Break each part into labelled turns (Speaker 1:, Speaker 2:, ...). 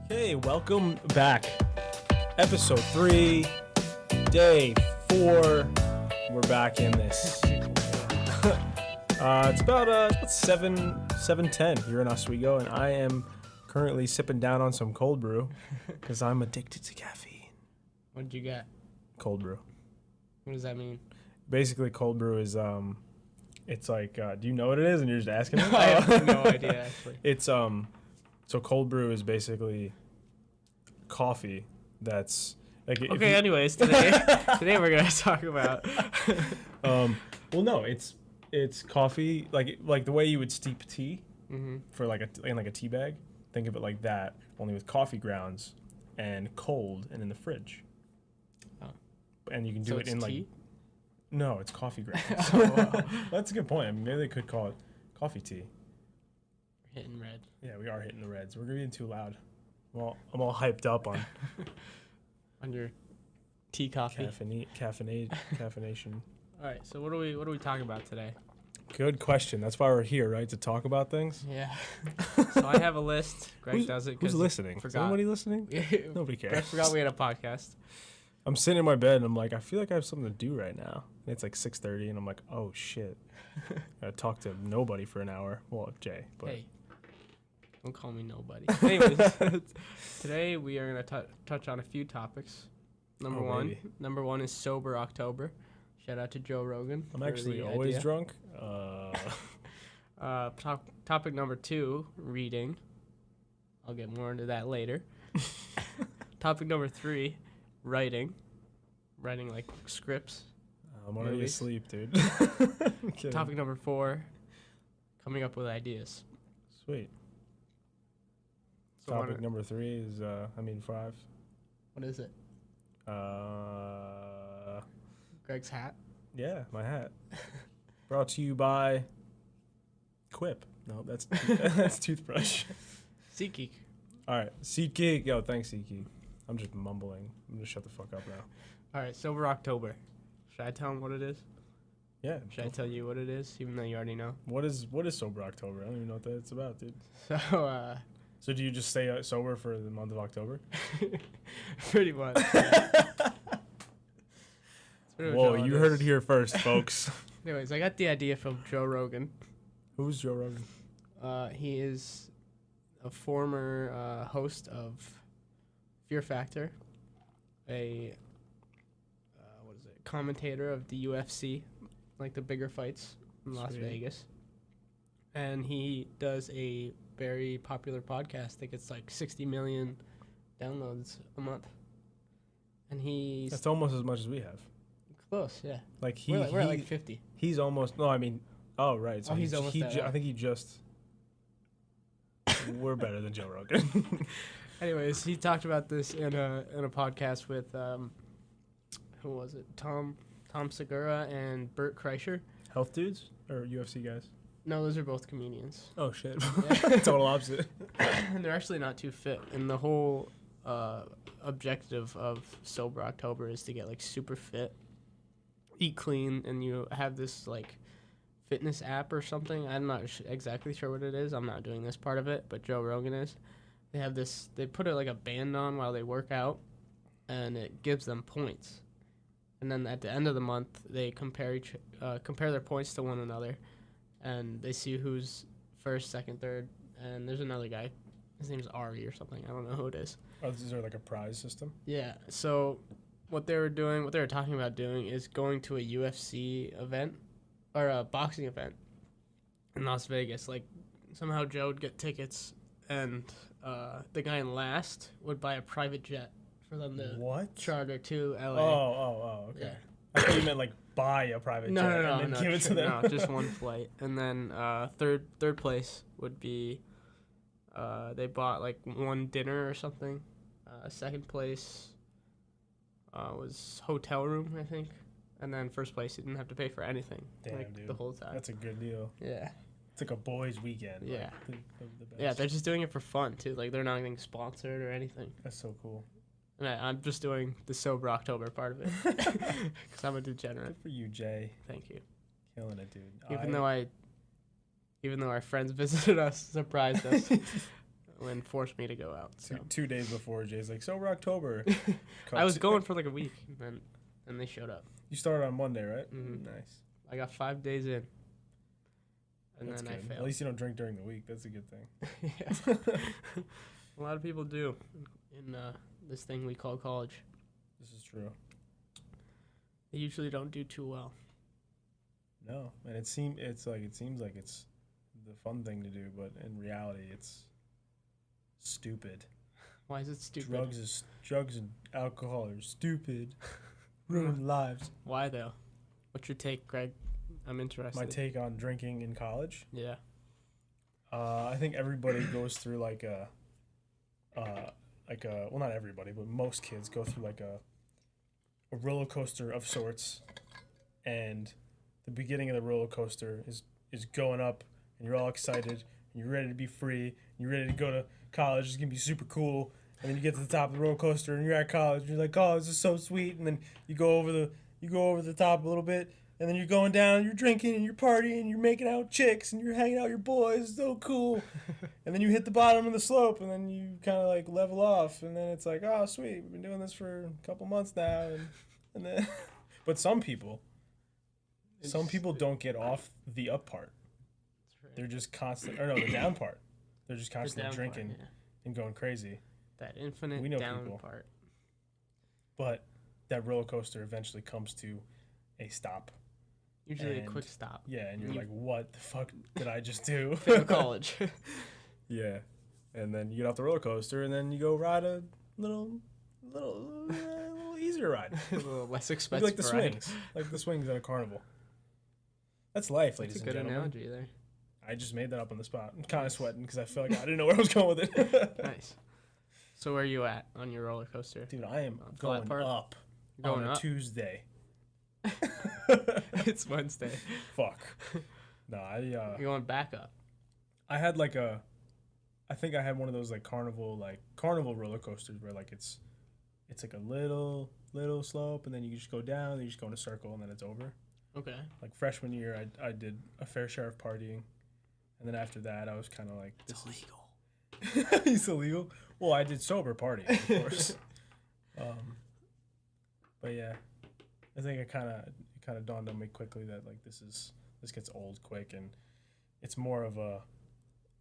Speaker 1: Okay, welcome back. Episode 3, day 4. We're back in this. It's about 7:10 here in Oswego, and I am currently sipping down on some cold brew because I'm addicted to caffeine.
Speaker 2: What'd you get?
Speaker 1: Cold brew.
Speaker 2: What does that mean?
Speaker 1: Basically, cold brew is it's like, do you know what it is? And you're just asking me?
Speaker 2: I have no idea, actually.
Speaker 1: It's so cold brew is basically coffee that's like.
Speaker 2: Okay, anyways, today we're gonna talk about.
Speaker 1: Well, no, it's coffee like the way you would steep tea for in a tea bag. Think of it like that, only with coffee grounds and cold and in the fridge.
Speaker 2: Oh.
Speaker 1: And you can do
Speaker 2: So
Speaker 1: it in
Speaker 2: tea?
Speaker 1: No, it's coffee grounds.
Speaker 2: Oh, wow.
Speaker 1: That's a good point. I mean, maybe they could call it coffee tea.
Speaker 2: We're hitting red.
Speaker 1: Yeah, we are hitting the reds. We're getting too loud. Well, I'm all hyped up on
Speaker 2: On your tea coffee.
Speaker 1: caffeination.
Speaker 2: All right, so what are we talking about today?
Speaker 1: Good question. That's why we're here, right? To talk about things.
Speaker 2: Yeah. So I have a list. Greg does it.
Speaker 1: Who's listening?
Speaker 2: Forgot.
Speaker 1: Is anybody listening? Nobody cares.
Speaker 2: Greg forgot we had a podcast.
Speaker 1: I'm sitting in my bed and I'm like, I feel like I have something to do right now. And it's like 6:30 and I'm like, oh shit. I talk to nobody for an hour. Well, Jay. But
Speaker 2: Hey, don't call me nobody. Anyways, today we are gonna touch on a few topics. Number one is Sober October. Shout out to Joe Rogan.
Speaker 1: I'm actually always drunk.
Speaker 2: Topic number 2, reading. I'll get more into that later. Topic number 3, writing. Writing like scripts.
Speaker 1: I'm already asleep, dude.
Speaker 2: Topic number 4, coming up with ideas.
Speaker 1: Sweet.
Speaker 2: So
Speaker 1: Topic number 3 is, 5.
Speaker 2: What is it? Greg's hat.
Speaker 1: Yeah, my hat. Brought to you by Quip. No, that's that's toothbrush.
Speaker 2: SeatGeek.
Speaker 1: All right, SeatGeek. Yo, thanks, SeatGeek. I'm just mumbling. I'm gonna shut the fuck up now.
Speaker 2: All right, Sober October. Should I tell him what it is?
Speaker 1: Yeah.
Speaker 2: Should I tell you what it is, even though you already know?
Speaker 1: What is Sober October? I don't even know what that's about, dude.
Speaker 2: So,
Speaker 1: So do you just stay sober for the month of October?
Speaker 2: pretty much.
Speaker 1: Whoa, you heard it here first, folks.
Speaker 2: Anyways, I got the idea from Joe Rogan.
Speaker 1: Who's Joe Rogan?
Speaker 2: He is a former host of Fear Factor, a commentator of the UFC, like the bigger fights in Las Vegas. And he does a very popular podcast. I think it's like 60 million downloads a month. And
Speaker 1: That's almost as much as we have.
Speaker 2: Close, yeah.
Speaker 1: Like
Speaker 2: we're at like 50.
Speaker 1: He's almost. No, I mean. Oh, right. So
Speaker 2: he's almost.
Speaker 1: I think he just. We're better than Joe Rogan.
Speaker 2: Anyways, he talked about this in a podcast with who was it? Tom Segura and Bert Kreischer.
Speaker 1: Health dudes or UFC guys?
Speaker 2: No, those are both comedians.
Speaker 1: Oh shit!
Speaker 2: Yeah.
Speaker 1: Total opposite.
Speaker 2: And they're actually not too fit. And the whole objective of Sober October is to get like super fit, eat clean, and you have this like fitness app or something. I'm not exactly sure what it is. I'm not doing this part of it, but Joe Rogan is. They have this. They put like a band on while they work out, and it gives them points. And then at the end of the month, they compare their points to one another, and they see who's first, second, third. And there's another guy. His name's Ari or something. I don't know who it is.
Speaker 1: Oh, is there like a prize system?
Speaker 2: Yeah. So what they were talking about doing is going to a UFC event or a boxing event in Las Vegas. Like somehow Joe would get tickets, and the guy in last would buy a private jet for them to charter to LA.
Speaker 1: Oh, okay.
Speaker 2: Yeah.
Speaker 1: I thought you meant like buy a private jet and then give it to them.
Speaker 2: No, just one flight. And then third place would be they bought like one dinner or something. Second place was hotel room, I think. And then first place, you didn't have to pay for anything.
Speaker 1: Damn, dude.
Speaker 2: The whole time.
Speaker 1: That's a good deal.
Speaker 2: Yeah.
Speaker 1: It's like a boys' weekend.
Speaker 2: Yeah.
Speaker 1: Like the best.
Speaker 2: Yeah, they're just doing it for fun, too. Like, they're not getting sponsored or anything.
Speaker 1: That's so cool.
Speaker 2: And I'm just doing the Sober October part of it. Because I'm a degenerate.
Speaker 1: Good for you, Jay.
Speaker 2: Thank you.
Speaker 1: Killing it, dude.
Speaker 2: Even though our friends visited us, surprised us. and forced me to go out. So.
Speaker 1: 2 days before, Jay's like, sober October.
Speaker 2: I was going for like a week, and then they showed up.
Speaker 1: You started on Monday, right?
Speaker 2: Mm-hmm.
Speaker 1: Nice.
Speaker 2: I got 5 days in, and
Speaker 1: That's
Speaker 2: then
Speaker 1: good.
Speaker 2: I failed.
Speaker 1: At least you don't drink during the week. That's a good thing.
Speaker 2: Yeah. A lot of people do in this thing we call college.
Speaker 1: This is true.
Speaker 2: They usually don't do too well.
Speaker 1: No, and it seems like it's the fun thing to do, but in reality, it's stupid.
Speaker 2: Why is it stupid?
Speaker 1: Drugs and alcohol are stupid. Ruin lives.
Speaker 2: Why though? What's your take, Greg? I'm interested.
Speaker 1: My take on drinking in college.
Speaker 2: Yeah.
Speaker 1: I think everybody goes through like a well, not everybody, but most kids go through like a roller coaster of sorts, and the beginning of the roller coaster is going up, and you're all excited, and you're ready to be free, and you're ready to go to college. It's gonna be super cool. And then you get to the top of the roller coaster, and you're at college. And you're like, oh, this is so sweet. And then you go over the top a little bit, and then you're going down. And you're drinking, and you're partying, and you're making out with chicks, and you're hanging out with your boys. It's so cool. And then you hit the bottom of the slope, and then you kind of like level off, and then it's like, oh, sweet. We've been doing this for a couple months now, and then, but some people don't get off the up part. They're just constant, or no, the down part. They're just constantly drinking and going crazy.
Speaker 2: That infinite down people. Part.
Speaker 1: But that roller coaster eventually comes to a stop.
Speaker 2: Usually a quick stop.
Speaker 1: Yeah, and you're like, what the fuck did I just do?
Speaker 2: Fail college.
Speaker 1: Yeah. And then you get off the roller coaster, and then you go ride a little easier ride.
Speaker 2: A little less expensive.
Speaker 1: Like the swings. Like the swings at a carnival. That's life, ladies and gentlemen.
Speaker 2: That's a good analogy there.
Speaker 1: I just made that up on the spot. I'm kind of sweating because I feel like I didn't know where I was going with it.
Speaker 2: Nice. So where are you at on your roller coaster?
Speaker 1: Dude, I am going up
Speaker 2: on a
Speaker 1: Tuesday.
Speaker 2: It's Wednesday.
Speaker 1: Fuck. No,
Speaker 2: You're going back up.
Speaker 1: I had I think I had one of those like carnival roller coasters where like it's like a little slope, and then you just go down, and you just go in a circle, and then it's over.
Speaker 2: Okay.
Speaker 1: Like freshman year, I did a fair share of partying, and then after that, I was kind of like,
Speaker 2: "This is illegal."
Speaker 1: It's illegal. Well, I did sober partying, of course. But yeah, I think it kind of dawned on me quickly that like this gets old quick, and it's more of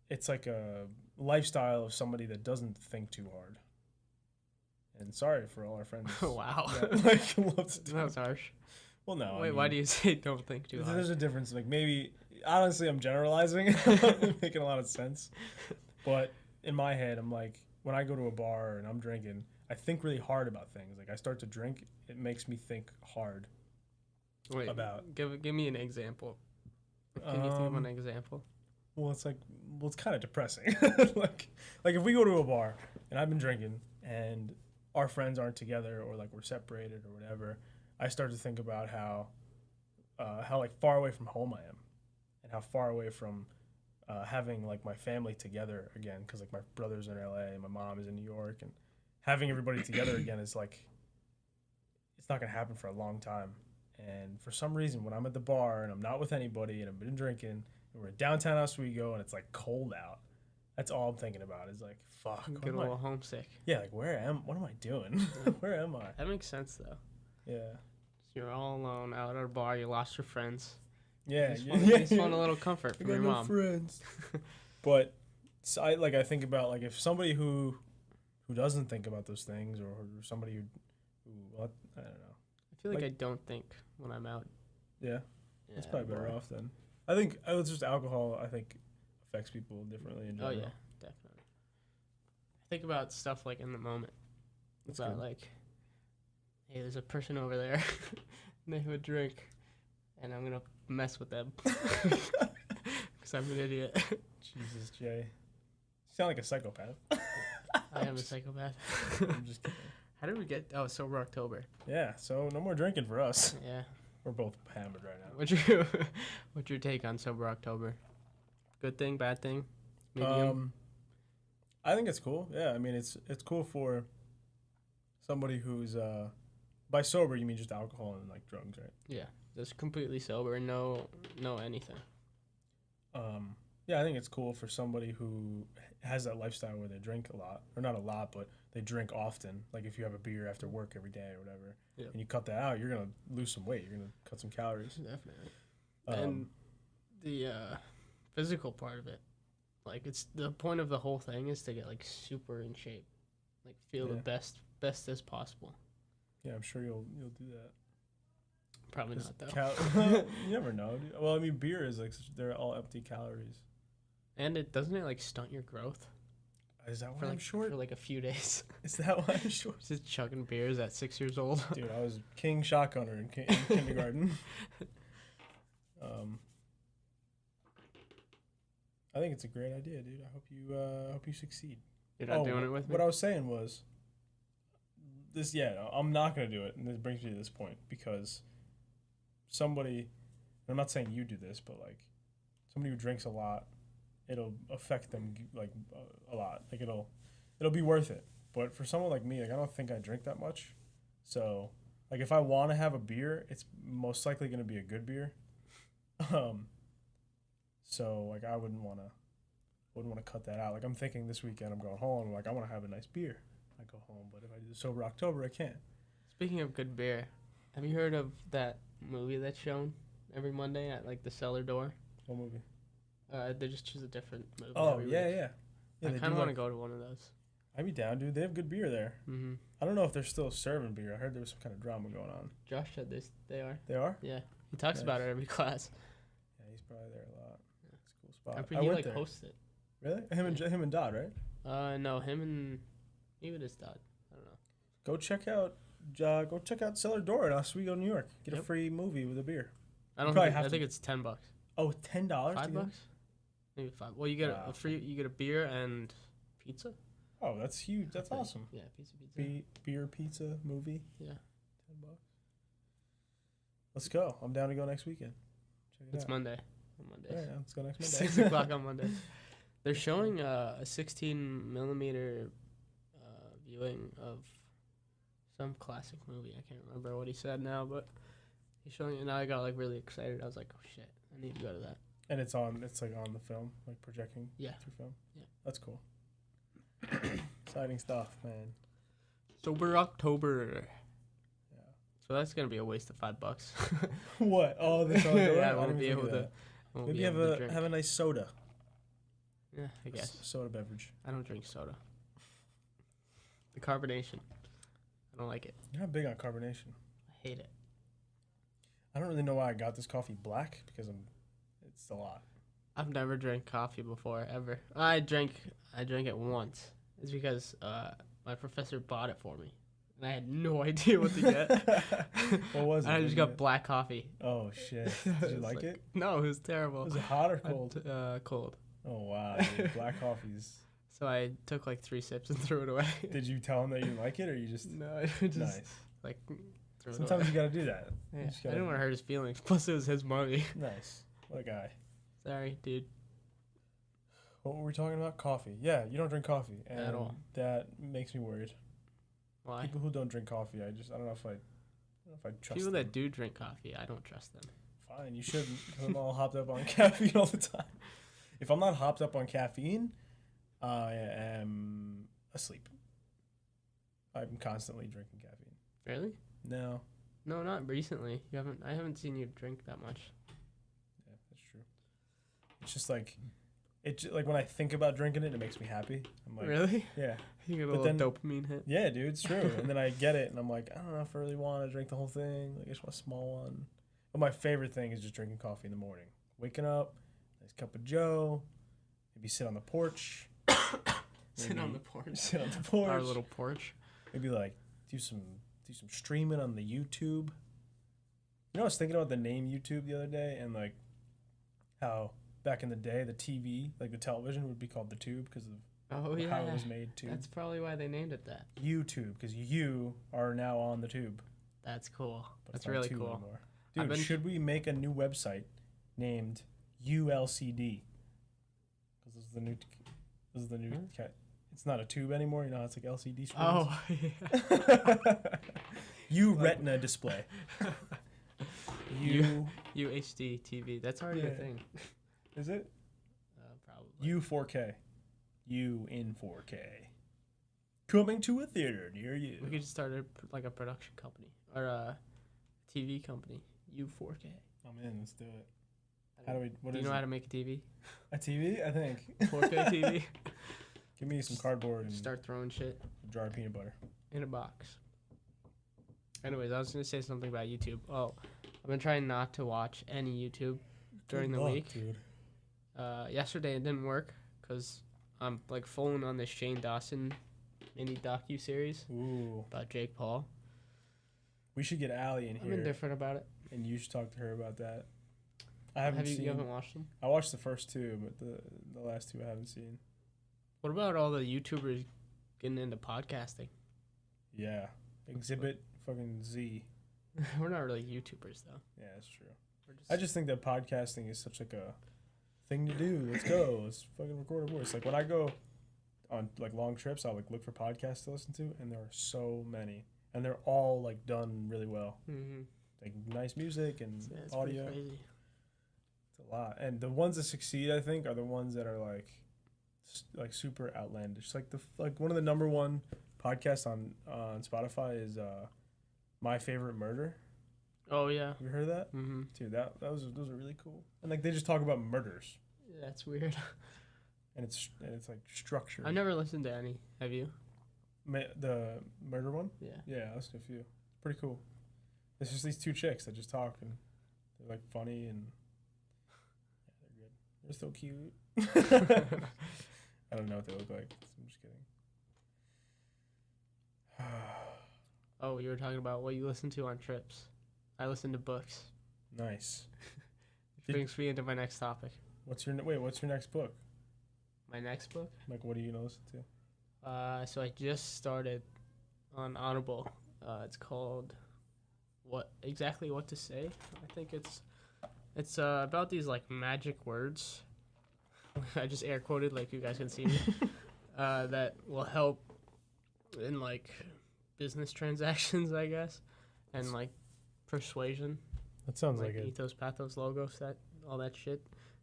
Speaker 1: it's like a lifestyle of somebody that doesn't think too hard. And sorry for all our friends.
Speaker 2: Wow.
Speaker 1: That
Speaker 2: was harsh.
Speaker 1: Well, no.
Speaker 2: Wait, why do you say don't think too hard?
Speaker 1: There's a difference. Like maybe, honestly, I'm generalizing, making a lot of sense. But in my head, I'm like, when I go to a bar and I'm drinking, I think really hard about things. Like I start to drink, it makes me think hard.
Speaker 2: Wait, give me an example. Can you think of an example?
Speaker 1: Well, it's kind of depressing. like if we go to a bar and I've been drinking and our friends aren't together, or like we're separated or whatever, I start to think about how like far away from home I am, and how far away from having like my family together again, because like my brother's in LA and my mom is in New York, and having everybody together again is like, it's not gonna happen for a long time. And for some reason, when I'm at the bar and I'm not with anybody and I've been drinking and we're in downtown Oswego and it's like cold out, that's all I'm thinking about is like, fuck.
Speaker 2: Get a little homesick.
Speaker 1: Yeah, like what am I doing? Where am I?
Speaker 2: That makes sense though.
Speaker 1: Yeah.
Speaker 2: You're all alone out at a bar. You lost your friends.
Speaker 1: Yeah,
Speaker 2: you just want a little comfort from your mom.
Speaker 1: Friends. But so I think about like if somebody who doesn't think about those things, or somebody who well, I don't know.
Speaker 2: I feel like I don't think when I'm out.
Speaker 1: Yeah, that's probably better off then. I think it's just alcohol. I think affects people differently in general.
Speaker 2: Oh yeah, definitely. I think about stuff like in the moment. It's about like, hey, there's a person over there, and they have a drink, and I'm gonna mess with them because I'm an idiot.
Speaker 1: Jesus, Jay, you sound like a psychopath.
Speaker 2: I am a psychopath.
Speaker 1: I'm just kidding.
Speaker 2: How did we get? Oh, sober October.
Speaker 1: Yeah, so no more drinking for us.
Speaker 2: Yeah,
Speaker 1: we're both hammered right now.
Speaker 2: What's your take on sober October? Good thing, bad thing, medium?
Speaker 1: I think it's cool. Yeah, I mean it's cool for somebody who's by sober you mean just alcohol and like drugs, right?
Speaker 2: Yeah, just completely sober, no anything.
Speaker 1: Yeah, I think it's cool for somebody who has that lifestyle where they drink a lot, or not a lot, but they drink often. Like if you have a beer after work every day or whatever, and you cut that out, you're gonna lose some weight. You're gonna cut some calories.
Speaker 2: Definitely. And the physical part of it, like it's the point of the whole thing is to get like super in shape, like feel the best as possible.
Speaker 1: Yeah, I'm sure you'll do that.
Speaker 2: Probably not though.
Speaker 1: You never know. Dude. Well, I mean, beer is like they're all empty calories.
Speaker 2: And it doesn't like stunt your growth.
Speaker 1: Is that why I'm short?
Speaker 2: For like a few days.
Speaker 1: Is that why I'm short?
Speaker 2: Just chugging beers at 6 years old.
Speaker 1: Dude, I was king shotgunner in kindergarten. I think it's a great idea, dude. I hope you succeed.
Speaker 2: You're not doing it with me?
Speaker 1: What I was saying was this. Yeah, no, I'm not gonna do it, and this brings me to this point because somebody. I'm not saying you do this, but like somebody who drinks a lot, it'll affect them like a lot. Like it'll be worth it. But for someone like me, like I don't think I drink that much. So like if I want to have a beer, it's most likely going to be a good beer. So like I wouldn't want to cut that out. Like I'm thinking this weekend I'm going home. Like I want to have a nice beer. I go home, but if I do the sober October, I can't.
Speaker 2: Speaking of good beer, have you heard of that movie that's shown every Monday at like the cellar door?
Speaker 1: What movie?
Speaker 2: They just choose a different movie.
Speaker 1: Oh, yeah.
Speaker 2: I kind of want to go to one of those.
Speaker 1: I'd be down, dude. They have good beer there.
Speaker 2: Mm-hmm.
Speaker 1: I don't know if they're still serving beer. I heard there was some kind of drama going on.
Speaker 2: Josh said they are.
Speaker 1: They are?
Speaker 2: Yeah. He talks about it every class.
Speaker 1: Yeah, he's probably there a lot. Yeah. It's a cool spot.
Speaker 2: After he like hosts it.
Speaker 1: Really? Him and Dodd, right?
Speaker 2: No, him and even his Dodd. I don't know.
Speaker 1: Go check out Cellar Door in Oswego, New York. Get a free movie with a beer.
Speaker 2: I think it's $10.
Speaker 1: Oh, $10?
Speaker 2: $5? Maybe $5. Well, you get a free. You get a beer and pizza.
Speaker 1: Oh, that's huge. That's awesome.
Speaker 2: Yeah, pizza.
Speaker 1: Beer, pizza, movie.
Speaker 2: Yeah.
Speaker 1: $10. Let's go. I'm down to go next weekend. Check it out.
Speaker 2: It's Monday. On Monday.
Speaker 1: Yeah, let's go next Monday.
Speaker 2: 6 o'clock on Monday. They're showing a 16 millimeter viewing of some classic movie. I can't remember what he said now, but he's showing it, and I got like really excited. I was like, oh shit, I need to go to that.
Speaker 1: And it's like on the film, like projecting through film.
Speaker 2: Yeah. That's
Speaker 1: cool. Exciting stuff, man.
Speaker 2: Sober October. Yeah. So that's gonna be a waste of $5.
Speaker 1: What? Oh, the soda.
Speaker 2: Yeah, I won't be able to.
Speaker 1: Maybe have a nice soda.
Speaker 2: Yeah, I guess.
Speaker 1: Soda beverage.
Speaker 2: I don't drink soda. The carbonation. I don't like it.
Speaker 1: You're not big on carbonation.
Speaker 2: I hate it.
Speaker 1: I don't really know why I got this coffee black because it's a lot.
Speaker 2: I've never drank coffee before ever. I drank it once. It's because my professor bought it for me, and I had no idea what to get.
Speaker 1: What was it?
Speaker 2: I just got black coffee.
Speaker 1: Oh shit! Did you like it?
Speaker 2: No, it was terrible.
Speaker 1: Was it hot or cold?
Speaker 2: Cold.
Speaker 1: Oh wow, dude. Black coffee's.
Speaker 2: So I took like 3 sips and threw it away.
Speaker 1: Did you tell him that you like it, or you just?
Speaker 2: No, I just
Speaker 1: nice.
Speaker 2: Like.
Speaker 1: Sometimes you gotta do that.
Speaker 2: Yeah, I didn't want to hurt his feelings. Plus, it was his money.
Speaker 1: Nice. What a guy.
Speaker 2: Sorry, dude.
Speaker 1: What were we talking about? Coffee. Yeah, you don't drink coffee. And
Speaker 2: at all.
Speaker 1: That makes me worried.
Speaker 2: Why?
Speaker 1: People who don't drink coffee, I don't know if I trust
Speaker 2: people
Speaker 1: them.
Speaker 2: that do drink coffee, I don't trust them.
Speaker 1: Fine, you shouldn't, because I'm all hopped up on caffeine all the time. If I'm not hopped up on caffeine, I am asleep. I'm constantly drinking caffeine.
Speaker 2: Really?
Speaker 1: No.
Speaker 2: No, not recently. I haven't seen you drink that much.
Speaker 1: Yeah, that's true. It's just like, like when I think about drinking it, it makes me happy. I'm like,
Speaker 2: really?
Speaker 1: Yeah.
Speaker 2: You get a little dopamine hit.
Speaker 1: Yeah, dude, it's true. And then I get it, and I'm like, I don't know if I really want to drink the whole thing. Like, I just want a small one. But my favorite thing is just drinking coffee in the morning. Waking up, nice cup of Joe, maybe sit on the porch.
Speaker 2: Sit on the porch.
Speaker 1: Sit on the porch.
Speaker 2: Our little porch.
Speaker 1: Maybe like do some streaming on the YouTube. You know, I was thinking about the name YouTube the other day, and like how back in the day the TV, like the television, would be called the tube because of how it was made. Tube.
Speaker 2: That's probably why they named it that.
Speaker 1: YouTube, because you are now on the tube.
Speaker 2: That's cool.
Speaker 1: But
Speaker 2: that's really cool.
Speaker 1: Anymore. Dude, should we make a new website named ULCD? Because this is the new. It's not a tube anymore. You know, it's like LCD screens.
Speaker 2: Oh, yeah.
Speaker 1: Retina display.
Speaker 2: UHD TV. That's already a thing.
Speaker 1: Is it? U4K. U in 4K. Coming to a theater near you.
Speaker 2: We could just start a production company or a TV company. U4K.
Speaker 1: I'm in. Let's do it.
Speaker 2: Do you know how to make a TV?
Speaker 1: A TV? I think.
Speaker 2: 4K TV.
Speaker 1: Give me some cardboard and
Speaker 2: start throwing shit.
Speaker 1: A jar of peanut butter.
Speaker 2: In a box. Anyways, I was going to say something about YouTube. Oh, I've been trying not to watch any YouTube during the week.
Speaker 1: Dude.
Speaker 2: Yesterday it didn't work because I'm like full on this Shane Dawson mini docu-series about Jake Paul.
Speaker 1: We should get Allie in here.
Speaker 2: I'm indifferent about it.
Speaker 1: And you should talk to her about that. I haven't seen.
Speaker 2: You haven't watched them?
Speaker 1: I watched the first two, but the last two I haven't seen.
Speaker 2: What about all the YouTubers getting into podcasting?
Speaker 1: Yeah. Exhibit fucking Z.
Speaker 2: We're not really YouTubers, though.
Speaker 1: Yeah, that's true. I just think that podcasting is such like a thing to do. Let's go. Let's fucking record a voice. Like when I go on like long trips, I'll like look for podcasts to listen to, and there are so many, and they're all like done really well.
Speaker 2: Mm-hmm.
Speaker 1: Like nice music and
Speaker 2: it's
Speaker 1: audio.
Speaker 2: Crazy.
Speaker 1: It's a lot, and the ones that succeed, I think, are the ones that are like super outlandish. Like one of the number one podcasts on Spotify is My Favorite Murder.
Speaker 2: Oh yeah.
Speaker 1: You heard of that?
Speaker 2: Mm-hmm.
Speaker 1: Dude, those are really cool. And like they just talk about murders.
Speaker 2: Yeah, that's weird.
Speaker 1: And it's like structured.
Speaker 2: I've never listened to any. Have you?
Speaker 1: The murder one?
Speaker 2: Yeah.
Speaker 1: Yeah, I listened to a few. Pretty cool. It's just these two chicks that just talk and they're like funny and yeah, they're good. They're so cute. I don't know what they look like. I'm just kidding.
Speaker 2: Oh, you were talking about what you listen to on trips. I listen to books.
Speaker 1: Nice.
Speaker 2: Which brings me into my next topic.
Speaker 1: What's your next book?
Speaker 2: My next book?
Speaker 1: Like, what are you gonna listen to?
Speaker 2: So I just started on Audible. It's called What to Say. I think it's about these like magic words. I just air quoted like you guys can see me. That will help in like business transactions, I guess, and like persuasion.
Speaker 1: That sounds like it.
Speaker 2: Ethos, pathos, logos, all that shit.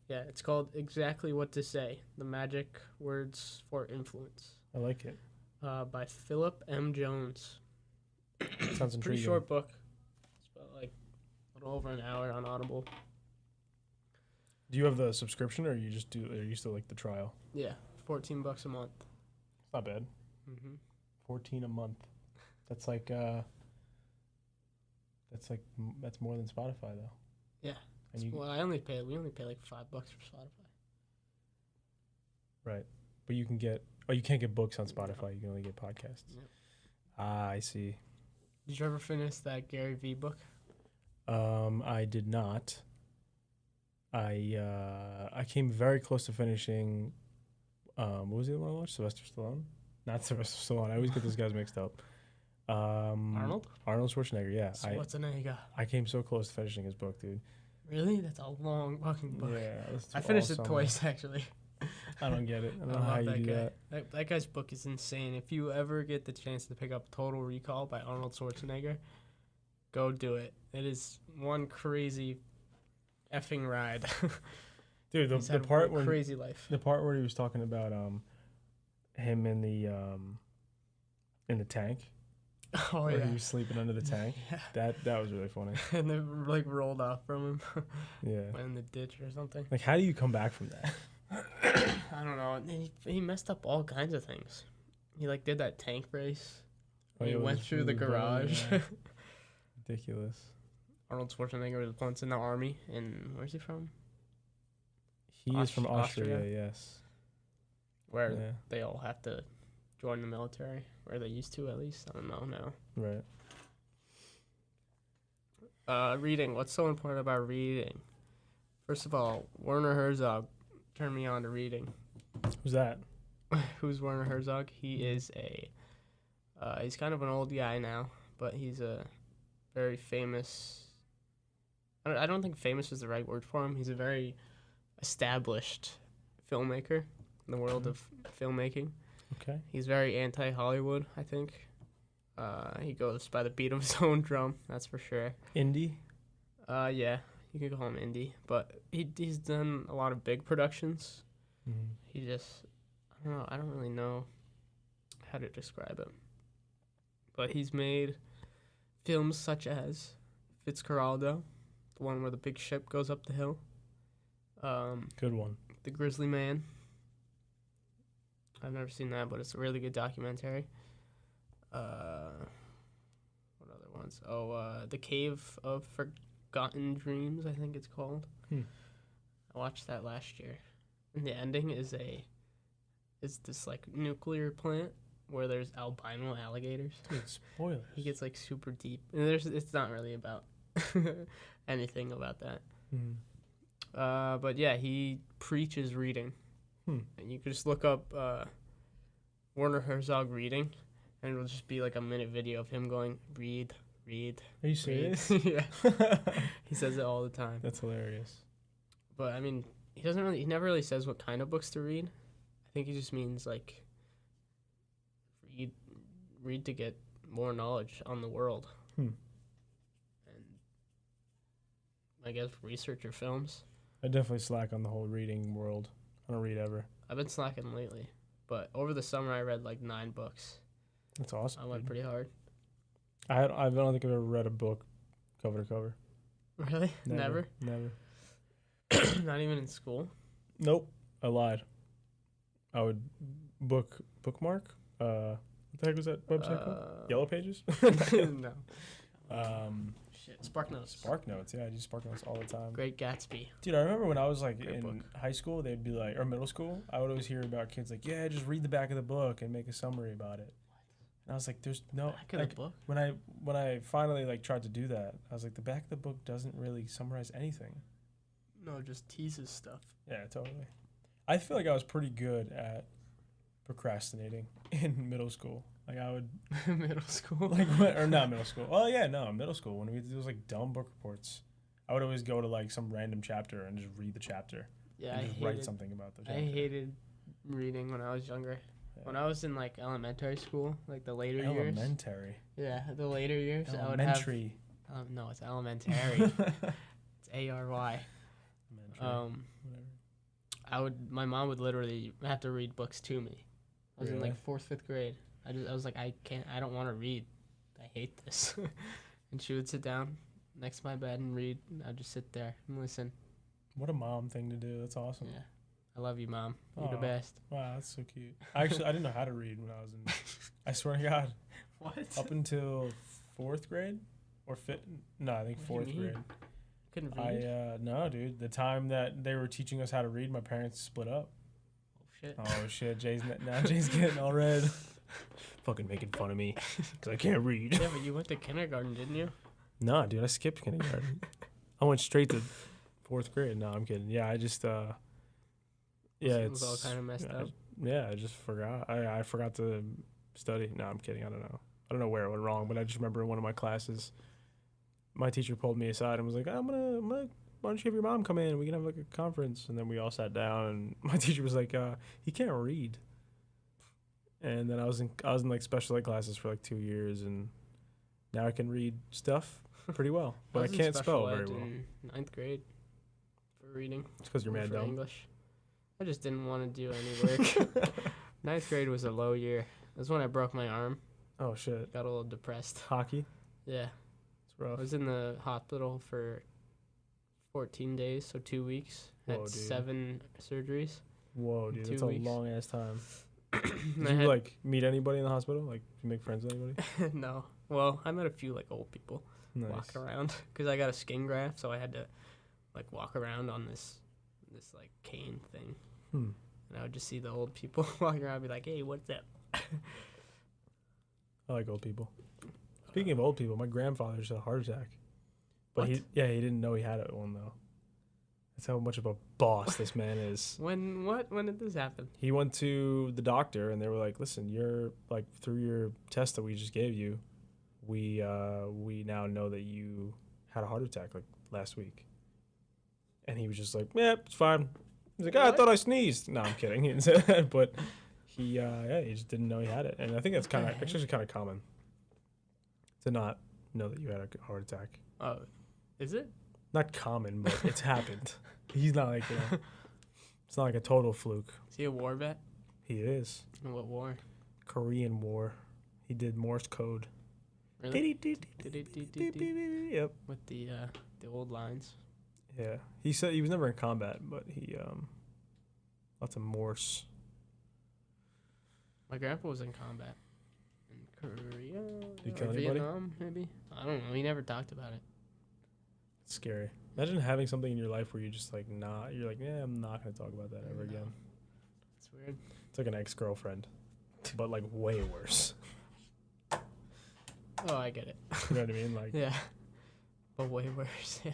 Speaker 2: Yeah, it's called Exactly What to Say: The Magic Words for Influence.
Speaker 1: I like it.
Speaker 2: By Philip M. Jones.
Speaker 1: Sounds intriguing.
Speaker 2: Pretty short book. It's about like a little over an hour on Audible.
Speaker 1: Do you have the subscription, or are you still like the trial?
Speaker 2: Yeah, $14 a month.
Speaker 1: It's not bad.
Speaker 2: Mm-hmm.
Speaker 1: 14 a month. That's like that's more than Spotify though.
Speaker 2: Yeah.
Speaker 1: And
Speaker 2: we only pay like $5 for Spotify.
Speaker 1: Right. But you can't get books on Spotify. No. You can only get podcasts.
Speaker 2: Yep.
Speaker 1: I see.
Speaker 2: Did you ever finish that Gary Vee book?
Speaker 1: I did not. I came very close to finishing. What was the other one I watched? Sylvester Stallone? Not Sylvester Stallone. I always get those guys mixed up.
Speaker 2: Arnold
Speaker 1: Schwarzenegger. Yeah.
Speaker 2: Schwarzenegger.
Speaker 1: I came so close to finishing his book, dude.
Speaker 2: Really? That's a long fucking book.
Speaker 1: Yeah.
Speaker 2: I finished it twice actually.
Speaker 1: I don't get it. I don't know how you do that.
Speaker 2: That guy's book is insane. If you ever get the chance to pick up Total Recall by Arnold Schwarzenegger, go do it. It is one crazy effing ride.
Speaker 1: Dude, the part where
Speaker 2: crazy life.
Speaker 1: The part where he was talking about him in the tank.
Speaker 2: Oh
Speaker 1: where
Speaker 2: yeah.
Speaker 1: he was sleeping under the tank.
Speaker 2: Yeah.
Speaker 1: That was really funny.
Speaker 2: And they like rolled off from him.
Speaker 1: Yeah.
Speaker 2: Went in the ditch or something.
Speaker 1: Like, how do you come back from that?
Speaker 2: I don't know. He messed up all kinds of things. He like did that tank race. He went through the garage.
Speaker 1: Yeah. Ridiculous.
Speaker 2: Arnold Schwarzenegger was once in the army. And where's he from?
Speaker 1: He is from Austria, yes.
Speaker 2: Where they all have to join the military. Where they used to, at least. I don't know now.
Speaker 1: Right.
Speaker 2: Reading. What's so important about reading? First of all, Werner Herzog turned me on to reading.
Speaker 1: Who's that?
Speaker 2: Who's Werner Herzog? He is he's kind of an old guy now, but he's a very famous... I don't think famous is the right word for him. He's a very established filmmaker in the world of filmmaking.
Speaker 1: Okay.
Speaker 2: He's very anti-Hollywood, I think. He goes by the beat of his own drum, that's for sure.
Speaker 1: Indie?
Speaker 2: Yeah, you could call him indie. But he's done a lot of big productions. He just, I don't know. I don't really know how to describe him. But he's made films such as Fitzcarraldo, the one where the big ship goes up the hill.
Speaker 1: Good one.
Speaker 2: The Grizzly Man. I've never seen that, but it's a really good documentary. What other ones? The Cave of Forgotten Dreams, I think it's called. I watched that last year. And the ending is this like nuclear plant where there's albino alligators.
Speaker 1: Dude, spoilers.
Speaker 2: He gets like super deep. And it's not really about anything about that. But yeah, he preaches reading. And you can just look up Werner Herzog reading, and it'll just be like a minute video of him going, read.
Speaker 1: Are you serious?
Speaker 2: Yeah. He says it all the time.
Speaker 1: That's hilarious.
Speaker 2: But I mean, he never really says what kind of books to read. I think he just means like read to get more knowledge on the world. And I guess research your films.
Speaker 1: I definitely slack on the whole reading world. I don't read ever.
Speaker 2: I've been slacking lately, but over the summer I read like 9 books.
Speaker 1: That's awesome.
Speaker 2: I went pretty hard.
Speaker 1: I don't think I've ever read a book cover to cover.
Speaker 2: Really?
Speaker 1: Never.
Speaker 2: Not even in school?
Speaker 1: Nope. I lied. I would bookmark. What the heck was that website called? Yellow Pages?
Speaker 2: No. Shit. Spark Notes.
Speaker 1: Spark Notes. Yeah, I use Spark Notes all the time.
Speaker 2: Great Gatsby.
Speaker 1: Dude, I remember when I was like
Speaker 2: Great
Speaker 1: in
Speaker 2: book.
Speaker 1: high school, they'd be like, or middle school, I would always hear about kids like, yeah, just read the back of the book and make a summary about it. And I was like, there's no
Speaker 2: Back of
Speaker 1: like,
Speaker 2: the book?
Speaker 1: when I finally like tried to do that, I was like, the back of the book doesn't really summarize anything.
Speaker 2: No, it just teases stuff.
Speaker 1: Yeah, totally. I feel like I was pretty good at procrastinating in middle school. Like I would
Speaker 2: Middle school?
Speaker 1: or not middle school. Well, yeah, no, middle school when we did those like dumb book reports. I would always go to like some random chapter and just read the chapter.
Speaker 2: Yeah,
Speaker 1: and just write something about the chapter.
Speaker 2: I hated reading when I was younger.
Speaker 1: Yeah.
Speaker 2: When I was in like elementary school, like the later years.
Speaker 1: Elementary.
Speaker 2: Yeah, the later years.
Speaker 1: Elementary.
Speaker 2: I would have. No, it's elementary. It's ARY.
Speaker 1: Whatever.
Speaker 2: My mom would literally have to read books to me. I was in
Speaker 1: Really?
Speaker 2: like 4th, 5th grade. I was like, I don't want to read. I hate this. And she would sit down next to my bed and read. And I'd just sit there and listen.
Speaker 1: What a mom thing to do. That's awesome.
Speaker 2: Yeah. I love you, Mom. You're the
Speaker 1: Aw.
Speaker 2: best.
Speaker 1: Wow, that's so cute. Actually, I didn't know how to read when I was in. I swear to God.
Speaker 2: What?
Speaker 1: Up until 4th grade or 5th? No, I think
Speaker 2: What do
Speaker 1: 4th
Speaker 2: you mean?
Speaker 1: grade.
Speaker 2: Couldn't read?
Speaker 1: No, dude. The time that they were teaching us how to read, my parents split up.
Speaker 2: Oh, shit.
Speaker 1: Oh shit, Jay's getting all red. Fucking making fun of me because I can't read.
Speaker 2: Yeah, but you went to kindergarten, didn't you?
Speaker 1: Nah, dude, I skipped kindergarten. I went straight to 4th grade. No, I'm kidding. Yeah, I just yeah,
Speaker 2: It was all kind of messed up.
Speaker 1: Yeah, I just forgot. I forgot to study. No, I'm kidding. I don't know where it went wrong, but I just remember in one of my classes, my teacher pulled me aside and was like, I'm gonna why don't you have your mom come in? We can have like a conference. And then we all sat down, and my teacher was like, he can't read. And then I was in like special ed classes for like 2 years, and now I can read stuff pretty well, but I
Speaker 2: was in
Speaker 1: can't
Speaker 2: special
Speaker 1: spell very
Speaker 2: ed
Speaker 1: well.
Speaker 2: in 9th grade for reading.
Speaker 1: It's because you're
Speaker 2: or
Speaker 1: mad
Speaker 2: for
Speaker 1: dumb.
Speaker 2: English. I just didn't want to do any work. 9th grade was a low year. That's when I broke my arm.
Speaker 1: Oh shit.
Speaker 2: Got a little depressed.
Speaker 1: Hockey.
Speaker 2: Yeah.
Speaker 1: It's rough.
Speaker 2: I was in the hospital for 14 days, so 2 weeks.
Speaker 1: Whoa,
Speaker 2: Had
Speaker 1: dude.
Speaker 2: 7 surgeries.
Speaker 1: Whoa, dude,
Speaker 2: 2
Speaker 1: that's a
Speaker 2: weeks.
Speaker 1: long ass time.
Speaker 2: And
Speaker 1: Did
Speaker 2: I
Speaker 1: you
Speaker 2: had-
Speaker 1: like meet anybody in the hospital? Like, you make friends with anybody?
Speaker 2: No. Well, I met a few like old people
Speaker 1: Nice.
Speaker 2: walking around because I got a skin graft, so I had to like walk around on this like cane thing, and I would just see the old people walking around and be like, "Hey, what's up?"
Speaker 1: I like old people. Speaking of old people, my grandfather just had a heart attack. But
Speaker 2: What?
Speaker 1: he didn't know he had it one though. That's how much of a boss this man is.
Speaker 2: When did this happen?
Speaker 1: He went to the doctor and they were like, "Listen, you're like through your test that we just gave you, we now know that you had a heart attack like last week." And he was just like, "Yeah, it's fine." He's like, "I
Speaker 2: What?
Speaker 1: thought I sneezed." No, I'm kidding. He didn't say that, but he just didn't know he had it. And I think that's
Speaker 2: What the heck?
Speaker 1: actually kind of common to not know that you had a heart attack.
Speaker 2: Oh, is it?
Speaker 1: Not common, but it's happened. He's not like, It's not like a total fluke.
Speaker 2: Is he a war vet?
Speaker 1: He is.
Speaker 2: In what war?
Speaker 1: Korean War. He did Morse code.
Speaker 2: Really?
Speaker 1: Yep.
Speaker 2: With the old lines.
Speaker 1: Yeah. He said he was never in combat, but he lots of Morse.
Speaker 2: My grandpa was in combat in Korea.
Speaker 1: Did he kill anybody?
Speaker 2: Vietnam, maybe. I don't know. He never talked about it.
Speaker 1: It's scary. Imagine having something in your life where you're just like, nah. You're like, yeah, I'm not gonna talk about that ever again.
Speaker 2: It's weird.
Speaker 1: It's like an ex-girlfriend, but like way worse.
Speaker 2: Oh, I get it.
Speaker 1: You know what I mean? Like,
Speaker 2: yeah, but way worse. Yeah.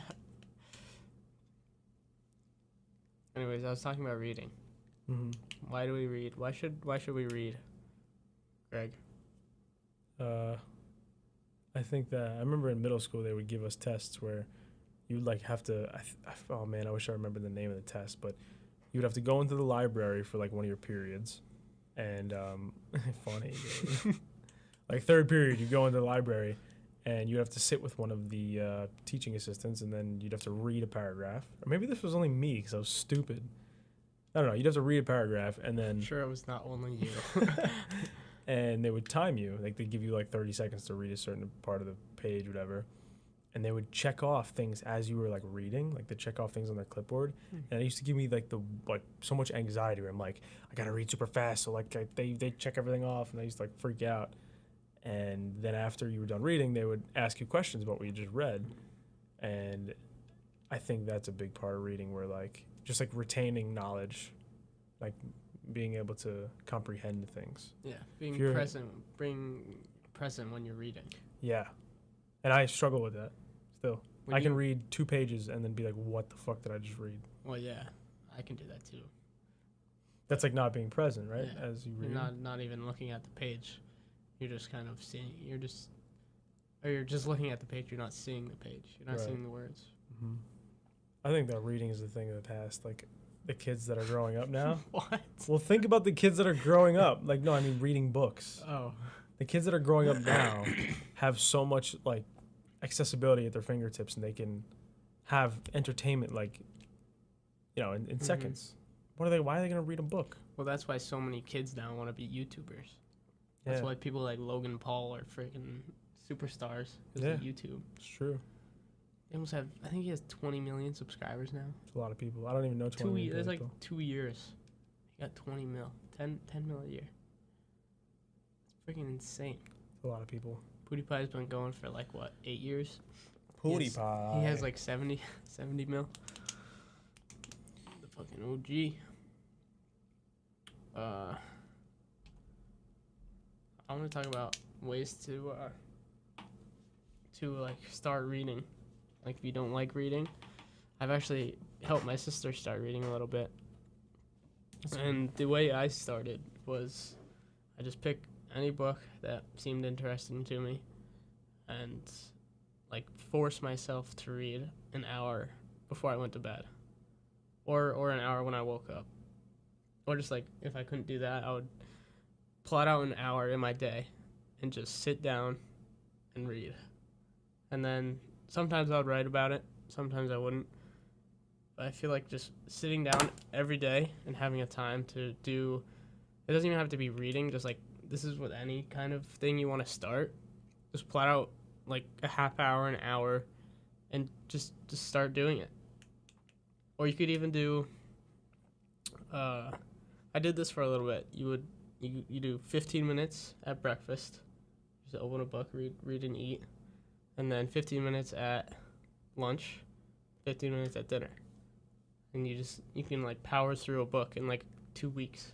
Speaker 2: Anyways, I was talking about reading.
Speaker 1: mm-hmm.
Speaker 2: Why do we read? Why should we read? Greg.
Speaker 1: I think that I remember in middle school they would give us tests where you'd like have to. Oh man, I wish I remembered the name of the test, but you'd have to go into the library for like one of your periods, and funny, like third period, you go into the library, and you have to sit with one of the teaching assistants, and then you'd have to read a paragraph. Or maybe this was only me because I was stupid. I don't know. You'd have to read a paragraph, and then
Speaker 2: I'm sure it was not only you.
Speaker 1: and they would time you. Like they'd give you like 30 seconds to read a certain part of the page, whatever. And they would check off things as you were like reading, like they check off things on their clipboard. And it used to give me like so much anxiety where I'm like, I gotta read super fast. So like they check everything off, and I used to like freak out. And then after you were done reading, they would ask you questions about what you just read. And I think that's a big part of reading, where like just like retaining knowledge, like being able to comprehend things.
Speaker 2: Yeah, being present when you're reading.
Speaker 1: Yeah. And I struggle with that still. I can read 2 pages and then be like, what the fuck did I just read?
Speaker 2: Well, yeah, I can do that too.
Speaker 1: That's like not being present, right?
Speaker 2: Yeah.
Speaker 1: As you read.
Speaker 2: You're not even looking at the page. You're just kind of seeing. You're just looking at the page. You're not seeing the page. You're not seeing the words.
Speaker 1: Mm-hmm. I think that reading is the thing of the past. Like the kids that are growing up now.
Speaker 2: What?
Speaker 1: Well, think about the kids that are growing up. Like, no, I mean reading books.
Speaker 2: Oh.
Speaker 1: The kids that are growing up now have so much like accessibility at their fingertips, and they can have entertainment like, you know, in seconds. Why are they going to read a book?
Speaker 2: Well, that's why so many kids now want to be YouTubers. That's why people like Logan Paul are freaking superstars because of YouTube.
Speaker 1: It's true.
Speaker 2: They almost have, I think he has 20 million subscribers now.
Speaker 1: It's a lot of people. I don't even know 20 million.
Speaker 2: That's like 2 years. He got 20 mil. 10 mil a year. It's freaking insane.
Speaker 1: It's a lot of people.
Speaker 2: PewDiePie's been going for like, what, 8 years?
Speaker 1: PewDiePie.
Speaker 2: He has like 70 mil. The fucking OG. I want to talk about ways to like start reading. Like if you don't like reading, I've actually helped my sister start reading a little bit. And the way I started was I just picked any book that seemed interesting to me and like force myself to read an hour before I went to bed, or an hour when I woke up, or just like if I couldn't do that, I would plot out an hour in my day and just sit down and read. And then sometimes I would write about it, sometimes I wouldn't. But I feel like just sitting down every day and having a time to do, it doesn't even have to be reading, just like this is with any kind of thing you want to start. Just plot out like a half hour, an hour, and just start doing it. Or you could even do, I did this for a little bit. You do 15 minutes at breakfast, just open a book, read and eat, and then 15 minutes at lunch, 15 minutes at dinner. And you can like power through a book in like 2 weeks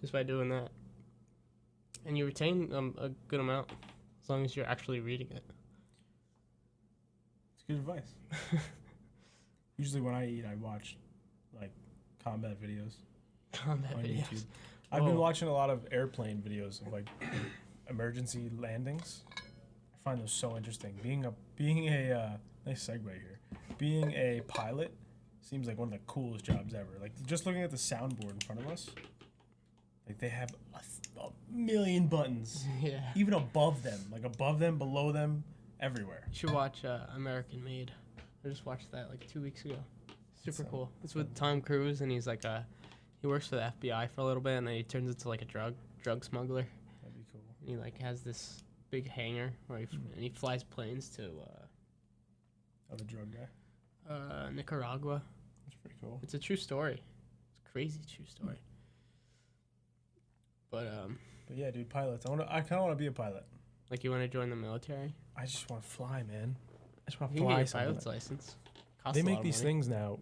Speaker 2: just by doing that. And you retain a good amount as long as you're actually reading it.
Speaker 1: It's good advice. Usually when I eat, I watch like combat videos.
Speaker 2: On
Speaker 1: YouTube. I've been watching a lot of airplane videos of like emergency landings. I find those so interesting. Being a nice segue here. Being a pilot seems like one of the coolest jobs ever. Like just looking at the soundboard in front of us, like they have a million buttons.
Speaker 2: Yeah.
Speaker 1: Even above them, below them, everywhere.
Speaker 2: You should watch American Made. I just watched that like 2 weeks ago. Super cool. It's with Tom Cruise, and he's like a He works for the FBI for a little bit, and then he turns into like a drug smuggler.
Speaker 1: That'd be cool.
Speaker 2: And he like has this big hangar where and he flies planes to
Speaker 1: Of a drug guy.
Speaker 2: Nicaragua.
Speaker 1: That's pretty cool.
Speaker 2: It's a true story. It's a crazy true story. But
Speaker 1: yeah, dude, pilots. I kind of want to be a pilot.
Speaker 2: like you want to join the military?
Speaker 1: I just want to fly, man. I just want to
Speaker 2: You can
Speaker 1: fly.
Speaker 2: get a pilot's license. Costs
Speaker 1: They
Speaker 2: a lot
Speaker 1: make
Speaker 2: of
Speaker 1: these
Speaker 2: money.
Speaker 1: things now.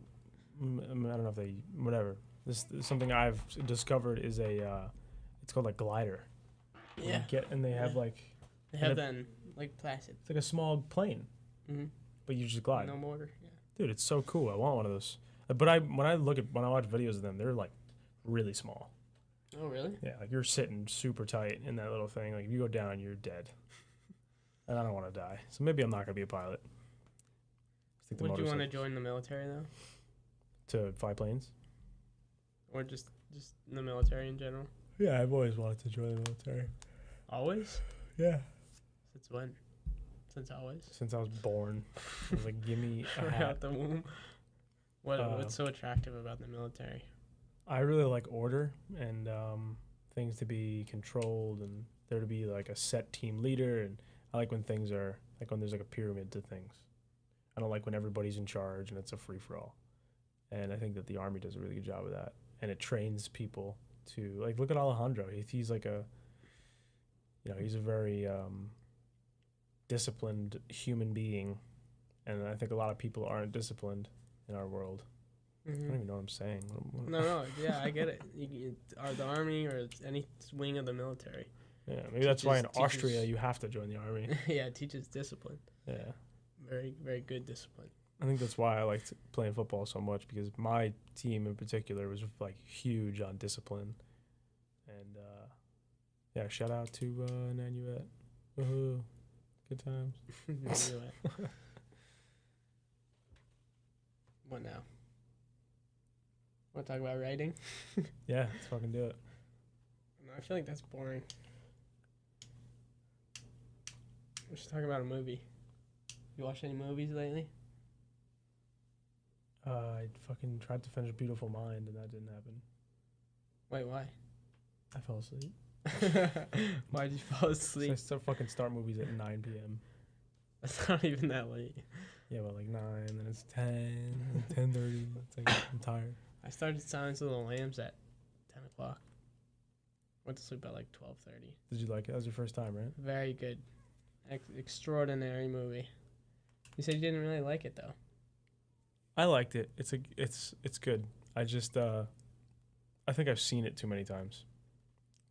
Speaker 1: I don't know if they whatever. This something I've discovered is it's called a glider.
Speaker 2: Yeah.
Speaker 1: They have like
Speaker 2: They have that in like Placid.
Speaker 1: it's like a small plane, but you just glide.
Speaker 2: No motor. Yeah.
Speaker 1: Dude, it's so cool. I want one of those. But when I watch videos of them, they're like really small.
Speaker 2: Oh really?
Speaker 1: Yeah, like you're sitting super tight in that little thing. Like if you go down, you're dead. And I don't want to die, so maybe I'm not gonna be a pilot.
Speaker 2: Would you want to join the military though,
Speaker 1: to fly planes?
Speaker 2: or just the military in general?
Speaker 1: Yeah, I've always wanted to join the military.
Speaker 2: Always?
Speaker 1: Yeah.
Speaker 2: Since when? Since always?
Speaker 1: Since I was born, I was like, give me a
Speaker 2: Right
Speaker 1: hat.
Speaker 2: out the womb. What's so attractive about the military?
Speaker 1: I really like order and things to be controlled and there to be like a set team leader, and I like when things are like when there's like a pyramid to things. I don't like when everybody's in charge and it's a free for all. And I think that the Army does a really good job of that, and it trains people to like look at Alejandro. He's like he's a very disciplined human being, and I think a lot of people aren't disciplined in our world. I don't even know what I'm saying.
Speaker 2: No, yeah, I get it. Are the Army or any wing of the military?
Speaker 1: Yeah, maybe that's why in Austria you have to join the Army.
Speaker 2: Yeah, it teaches discipline.
Speaker 1: Yeah.
Speaker 2: Very, very good discipline.
Speaker 1: I think that's why I liked playing football so much, because my team in particular was like huge on discipline. And yeah, shout out to Nanuet. Woohoo. Good times.
Speaker 2: What now? Want to talk about writing?
Speaker 1: Yeah, let's fucking do it.
Speaker 2: No, I feel like that's boring. We should talk about a movie. You watched any movies lately?
Speaker 1: I fucking tried to finish Beautiful Mind, and that didn't happen.
Speaker 2: Wait, why?
Speaker 1: I fell asleep.
Speaker 2: Why'd you fall asleep?
Speaker 1: So I start movies at 9 p.m.
Speaker 2: That's not even that late.
Speaker 1: Yeah, but like 9, then it's 10, 10:30. It's like, I'm tired.
Speaker 2: I started Silence of the Lambs at 10 o'clock. Went to sleep at like 12:30.
Speaker 1: Did you like it? That was your first time, right?
Speaker 2: Very good. Extraordinary movie. You said you didn't really like it, though.
Speaker 1: I liked it. It's good. I just I think I've seen it too many times.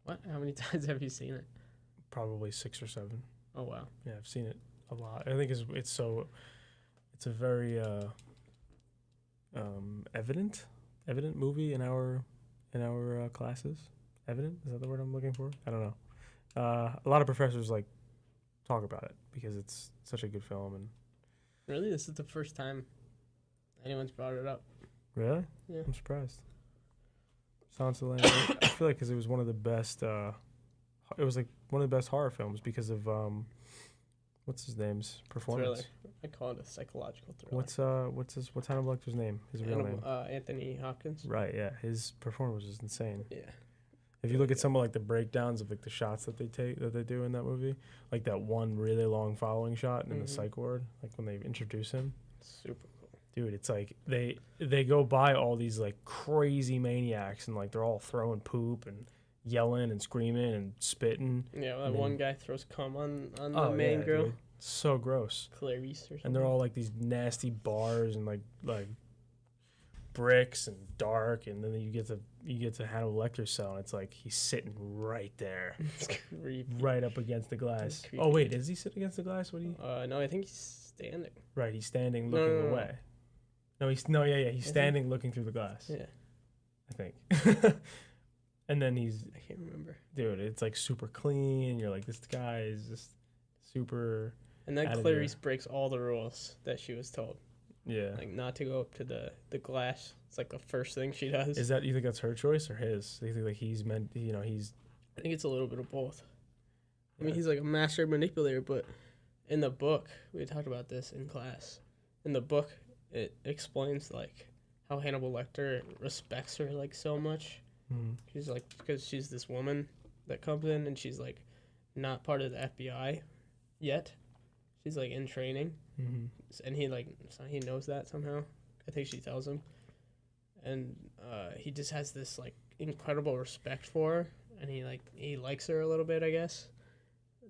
Speaker 2: What? How many times have you seen it?
Speaker 1: Probably 6 or 7.
Speaker 2: Oh, wow.
Speaker 1: Yeah, I've seen it a lot. I think it's a very evident movie in our classes. Evident, is that the word I'm looking for? I don't know. A lot of professors like talk about it because it's such a good film. And
Speaker 2: Really? This is the first time anyone's brought it up.
Speaker 1: really,
Speaker 2: Yeah.
Speaker 1: I'm surprised. Silence of the Lambs. I feel like because it was one of the best. It was like one of the best horror films because of what's his name's performance.
Speaker 2: Thriller. I call it a psychological thriller.
Speaker 1: What's Hannibal Lecter's name? His real name.
Speaker 2: Anthony Hopkins.
Speaker 1: Right. Yeah. His performance was insane.
Speaker 2: Yeah.
Speaker 1: If you look at some of like the breakdowns of like the shots that they do in that movie, like that one really long following shot in the psych ward, like when they introduce him.
Speaker 2: Super cool.
Speaker 1: Dude, it's like they go by all these like crazy maniacs and like they're all throwing poop and yelling and screaming and spitting.
Speaker 2: Yeah, well, that one guy throws cum on the main girl.
Speaker 1: Dude. So gross.
Speaker 2: Clarice or something.
Speaker 1: And they're all like these nasty bars and like bricks and dark, and then you get to Hannibal Lecter's cell, and it's like he's sitting right there, right up against the glass. Oh wait, is he sitting against the glass? What do you?
Speaker 2: No, I think he's standing.
Speaker 1: Right, he's standing looking away. No, he's standing looking through the glass.
Speaker 2: Yeah,
Speaker 1: I think. And then
Speaker 2: I can't remember.
Speaker 1: Dude, it's like super clean. You're like, this guy is just super.
Speaker 2: And then Clarice breaks all the rules that she was told.
Speaker 1: Yeah.
Speaker 2: Like not to go up to the glass. It's like the first thing she does.
Speaker 1: Is that, you think that's her choice or his? Do you think like he's meant, he's.
Speaker 2: I think it's a little bit of both. I mean, he's like a master manipulator, but in the book, we talked about this in class. In the book, it explains like how Hannibal Lecter respects her like so much. She's like, because she's this woman that comes in and she's like not part of the FBI yet. She's like in training, and he knows that somehow. I think she tells him, and he just has this like incredible respect for her, and he likes her a little bit, I guess.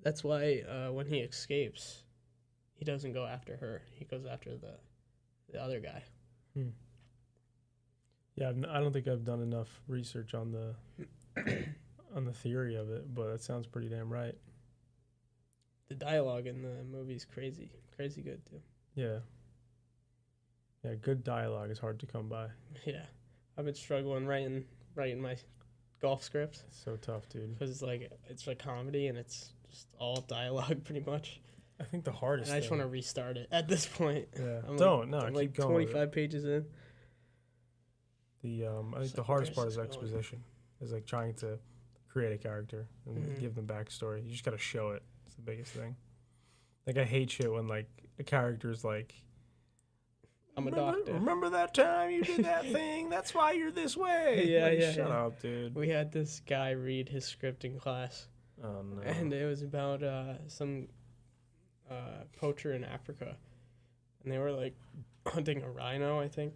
Speaker 2: That's why when he escapes, he doesn't go after her. He goes after the other guy.
Speaker 1: Yeah, I don't think I've done enough research on the theory of it, but it sounds pretty damn right.
Speaker 2: The dialogue in the movie is crazy good too.
Speaker 1: Yeah. Yeah, good dialogue is hard to come by.
Speaker 2: Yeah, I've been struggling writing my golf script.
Speaker 1: It's so tough, dude.
Speaker 2: Because it's like comedy and it's just all dialogue pretty much.
Speaker 1: I think the hardest.
Speaker 2: And I just want to restart it at this point.
Speaker 1: Yeah.
Speaker 2: I'm
Speaker 1: keep
Speaker 2: like
Speaker 1: going.
Speaker 2: 25 pages in.
Speaker 1: I think the hardest part is exposition. Is like trying to create a character and give them backstory. You just gotta show it. It's the biggest thing. Like I hate shit when like a character's like,
Speaker 2: I'm a doctor.
Speaker 1: Remember that time you did that thing? That's why you're this way.
Speaker 2: Yeah.
Speaker 1: Shut up, dude.
Speaker 2: We had this guy read his script in class.
Speaker 1: Oh no.
Speaker 2: And it was about some poacher in Africa, and they were like hunting a rhino, I think.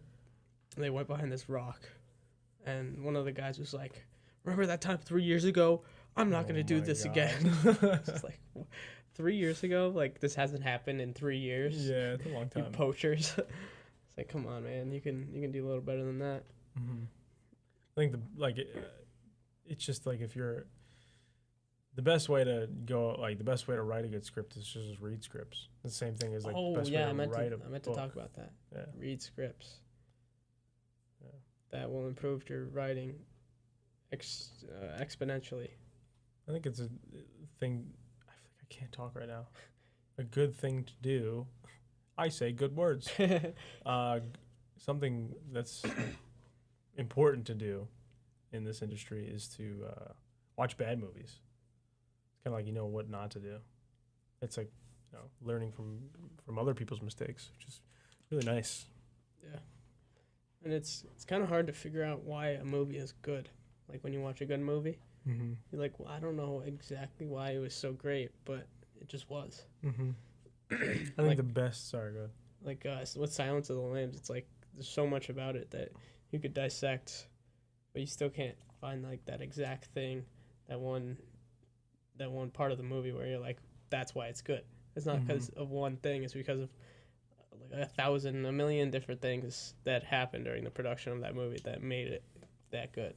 Speaker 2: And they went behind this rock, and one of the guys was like, "Remember that time 3 years ago? I'm not gonna do this again." It's like 3 years ago, like this hasn't happened in 3 years.
Speaker 1: Yeah, it's a long time.
Speaker 2: You poachers. It's like, come on, man, you can do a little better than that.
Speaker 1: I think it's just like if you're. The best way to write a good script is just read scripts. The same thing as like the best way to write a book.
Speaker 2: I meant to talk about that.
Speaker 1: Yeah.
Speaker 2: Read scripts.
Speaker 1: Yeah.
Speaker 2: That will improve your writing exponentially.
Speaker 1: I think it's a thing. I can't talk right now. A good thing to do. I say good words. Something that's important to do in this industry is to watch bad movies. Kind of like what not to do. It's like learning from other people's mistakes, which is really nice.
Speaker 2: Yeah, and it's kind of hard to figure out why a movie is good. Like when you watch a good movie, you're like, well, I don't know exactly why it was so great, but it just was.
Speaker 1: I think the best. Sorry, go ahead.
Speaker 2: Like with Silence of the Lambs, it's like there's so much about it that you could dissect, but you still can't find like that exact thing, that one part of the movie where you're like, that's why it's good. It's not because of one thing. It's because of like a million different things that happened during the production of that movie that made it that good.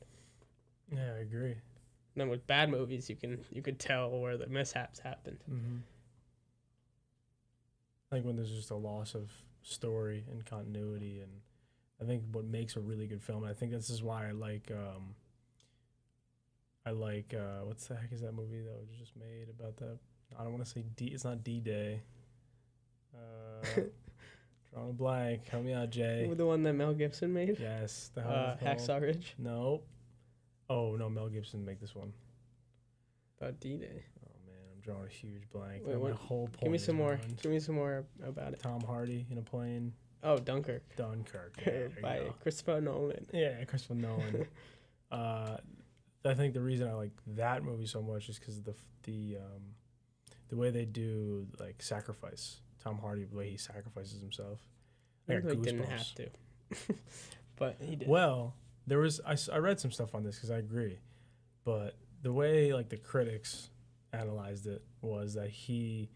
Speaker 1: Yeah, I agree.
Speaker 2: And then with bad movies, you could tell where the mishaps happened.
Speaker 1: I think when there's just a loss of story and continuity, and I think what makes a really good film, and I think this is why I like what's the heck is that movie that was just made about that? I don't want to say it's not D-Day. Drawing a blank. Help me out, Jay.
Speaker 2: The one that Mel Gibson made?
Speaker 1: Yes.
Speaker 2: Hacksaw Ridge?
Speaker 1: No. Oh, no, Mel Gibson didn't make this one.
Speaker 2: About D-Day.
Speaker 1: Oh, man, I'm drawing a huge blank.
Speaker 2: Wait,
Speaker 1: my whole point
Speaker 2: Give me some more about it.
Speaker 1: Tom Hardy in a plane.
Speaker 2: Oh, Dunkirk.
Speaker 1: Yeah,
Speaker 2: by Christopher Nolan.
Speaker 1: Yeah, Christopher Nolan. I think the reason I like that movie so much is because of the way they do like sacrifice. Tom Hardy, the way he sacrifices himself.
Speaker 2: I didn't have to, but he did.
Speaker 1: Well, I read some stuff on this because I agree, but the way like the critics analyzed it was that he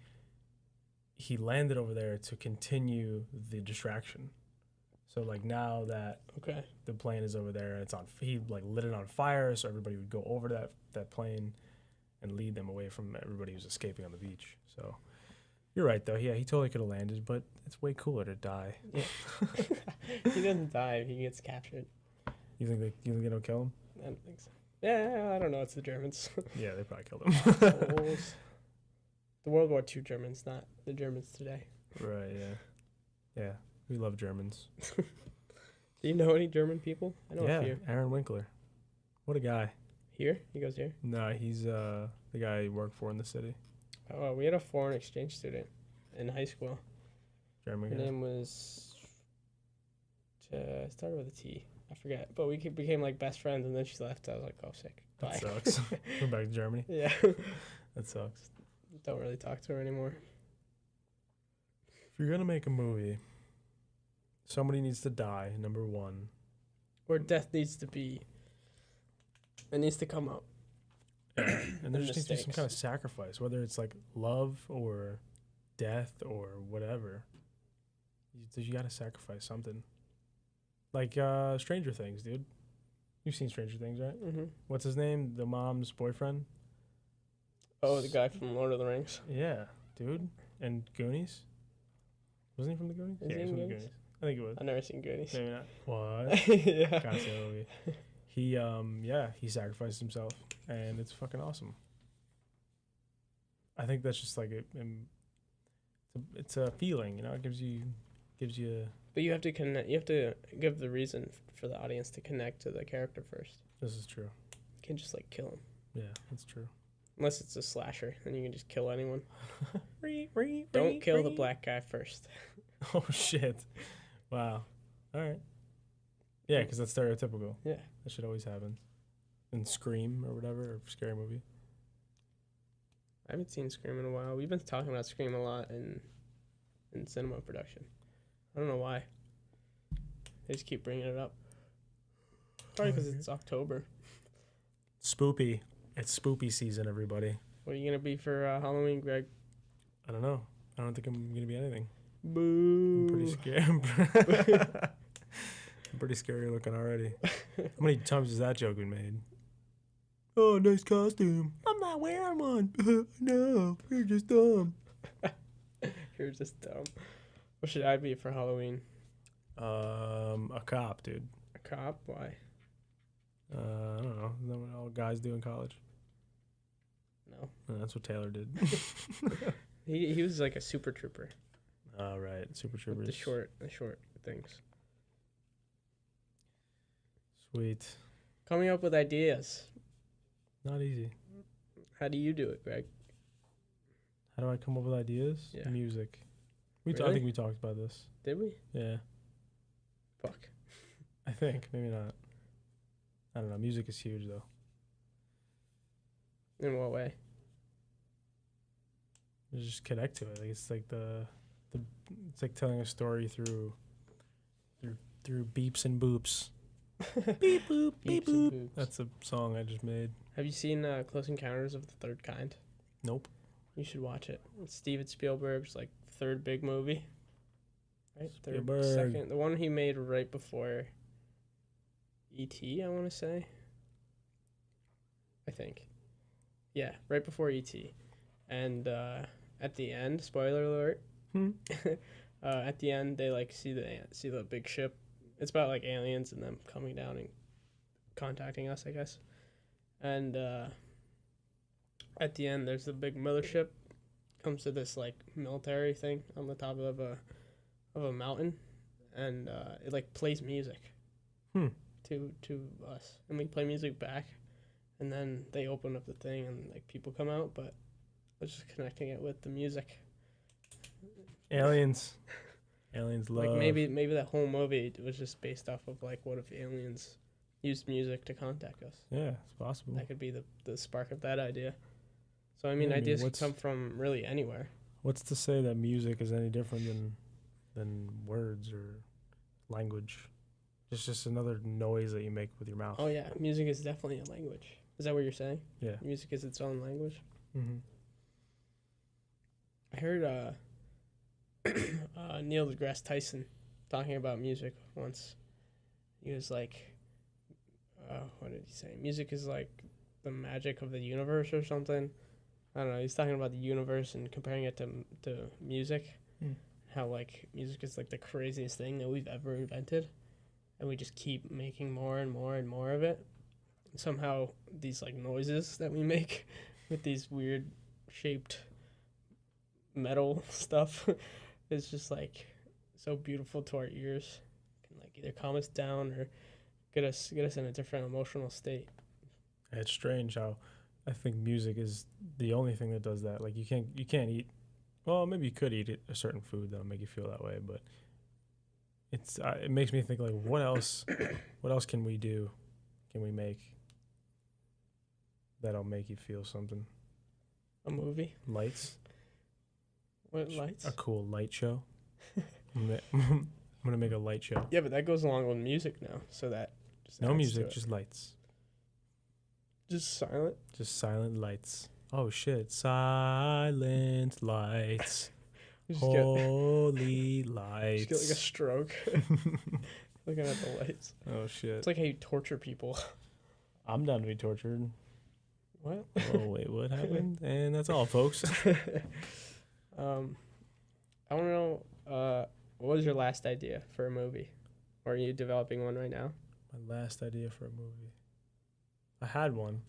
Speaker 1: landed over there to continue the distraction. So like now that the plane is over there, and he like lit it on fire, so everybody would go over to that plane and lead them away from everybody who's escaping on the beach. So you're right though. Yeah, he totally could have landed, but it's way cooler to die.
Speaker 2: Yeah. He doesn't die; he gets captured.
Speaker 1: You think they don't kill him?
Speaker 2: I don't think so. Yeah, I don't know. It's the Germans.
Speaker 1: Yeah, they probably killed him.
Speaker 2: The World War II Germans, not the Germans today.
Speaker 1: Right. Yeah. Yeah. We love Germans.
Speaker 2: Do you know any German people? I know a few.
Speaker 1: Aaron Winkler. What a guy.
Speaker 2: Here? He goes here?
Speaker 1: No, he's the guy I work for in the city.
Speaker 2: Oh, we had a foreign exchange student in high school.
Speaker 1: German
Speaker 2: Her
Speaker 1: guy.
Speaker 2: name was... started with a T. I forget. But we became like best friends, and then she left. I was like, oh, sick. Bye.
Speaker 1: That sucks. We're back to Germany.
Speaker 2: Yeah.
Speaker 1: That sucks.
Speaker 2: Don't really talk to her anymore.
Speaker 1: If you're gonna make a movie, somebody needs to die. Number one.
Speaker 2: Or death needs to be. It needs to come up.
Speaker 1: And there just needs to be some kind of sacrifice, whether it's like love or death or whatever. You gotta sacrifice something. Like Stranger Things, dude. You've seen Stranger Things, right?
Speaker 2: Mm-hmm.
Speaker 1: What's his name? The mom's boyfriend?
Speaker 2: Oh, the guy from Lord of the Rings.
Speaker 1: Yeah, dude. And Goonies? Wasn't he from the Goonies?
Speaker 2: Is he in
Speaker 1: from the
Speaker 2: Goonies?
Speaker 1: Goonies. I think it was.
Speaker 2: I've never seen Goonies.
Speaker 1: Maybe not. What?
Speaker 2: Yeah.
Speaker 1: Gotta see that movie. He sacrificed himself, and it's fucking awesome. I think that's just like it's a feeling, you know. It gives you.
Speaker 2: But you have to connect. You have to give the reason for the audience to connect to the character first.
Speaker 1: This is true.
Speaker 2: You can't just like kill him.
Speaker 1: Yeah, that's true.
Speaker 2: Unless it's a slasher, then you can just kill anyone. Don't kill the black guy first.
Speaker 1: Oh shit! Wow. All right. Yeah, because that's stereotypical.
Speaker 2: Yeah.
Speaker 1: That shit always happens. In Scream or whatever, or Scary Movie.
Speaker 2: I haven't seen Scream in a while. We've been talking about Scream a lot in cinema production. I don't know why. They just keep bringing it up. Probably because it's October.
Speaker 1: Spoopy. It's spoopy season, everybody.
Speaker 2: What are you going to be for Halloween, Greg?
Speaker 1: I don't know. I don't think I'm going to be anything.
Speaker 2: Boo.
Speaker 1: I'm pretty scared. I'm pretty scary looking already. How many times has that joke been made? Oh, nice costume. I'm not wearing one. No, you're just dumb.
Speaker 2: You're just dumb. What should I be for Halloween?
Speaker 1: A cop, dude.
Speaker 2: A cop? Why?
Speaker 1: I don't know. Isn't that what all guys do in college?
Speaker 2: No.
Speaker 1: That's what Taylor did.
Speaker 2: He was like a super trooper.
Speaker 1: Oh, right. Super Troopers.
Speaker 2: The short things.
Speaker 1: Sweet.
Speaker 2: Coming up with ideas.
Speaker 1: Not easy.
Speaker 2: How do you do it, Greg?
Speaker 1: How do I come up with ideas?
Speaker 2: Yeah.
Speaker 1: Music. I
Speaker 2: Really?
Speaker 1: think we talked about this.
Speaker 2: Did we?
Speaker 1: Yeah.
Speaker 2: Fuck.
Speaker 1: I think. Maybe not. I don't know. Music is huge, though.
Speaker 2: In what way?
Speaker 1: You just connect to it. Like it's like it's like telling a story through beeps and boops. Beep boop, beep boop. That's a song I just made.
Speaker 2: Have you seen Close Encounters of the Third Kind?
Speaker 1: Nope.
Speaker 2: You should watch it. It's Steven Spielberg's like third big movie. Right?
Speaker 1: Spielberg.
Speaker 2: Second. The one he made right before E.T., I want to say. I think. Yeah, right before E.T. And at the end, spoiler alert. At the end, they like see the big ship. It's about like aliens and them coming down and contacting us, I guess. And at the end, there's the big mothership. Comes to this like military thing on the top of a mountain, and it like plays music to us, and we play music back, and then they open up the thing and like people come out, but I was just connecting it with the music.
Speaker 1: Aliens love.
Speaker 2: Like maybe that whole movie was just based off of like what if aliens used music to contact us.
Speaker 1: Yeah, it's possible.
Speaker 2: That could be the spark of that idea. So I mean, ideas can come from really anywhere.
Speaker 1: What's to say that music is any different than words or language? It's just another noise that you make with your mouth.
Speaker 2: Oh yeah, music is definitely a language. Is that what you're saying?
Speaker 1: Yeah.
Speaker 2: Music is its own language.
Speaker 1: Mm-hmm.
Speaker 2: I heard Neil deGrasse Tyson talking about music once. He was like, what did he say? Music is like the magic of the universe or something. I don't know. He's talking about the universe and comparing it to music. How like music is like the craziest thing that we've ever invented, and we just keep making more and more and more of it. And somehow these like noises that we make with these weird shaped metal stuff is just like so beautiful to our ears. It can like either calm us down or get us in a different emotional state.
Speaker 1: It's strange how I think music is the only thing that does that. Like you can't eat. Well, maybe you could eat a certain food that'll make you feel that way, but it makes me think like, what else can we do? Can we make that'll make you feel something?
Speaker 2: A movie?
Speaker 1: Lights?
Speaker 2: What lights?
Speaker 1: A cool light show. I'm gonna make a light show.
Speaker 2: Yeah, but that goes along with music now, so that just
Speaker 1: No
Speaker 2: adds
Speaker 1: music,
Speaker 2: to it.
Speaker 1: just lights.
Speaker 2: Just silent.
Speaker 1: Just silent lights. Oh shit! Silent lights.
Speaker 2: Just
Speaker 1: Holy lights.
Speaker 2: get like a stroke looking at the lights.
Speaker 1: Oh shit!
Speaker 2: It's like how you torture people.
Speaker 1: I'm down to be tortured.
Speaker 2: What?
Speaker 1: Oh wait, what happened? And that's all, folks.
Speaker 2: I want to know, what was your last idea for a movie? Or are you developing one right now?
Speaker 1: My last idea for a movie. I had one,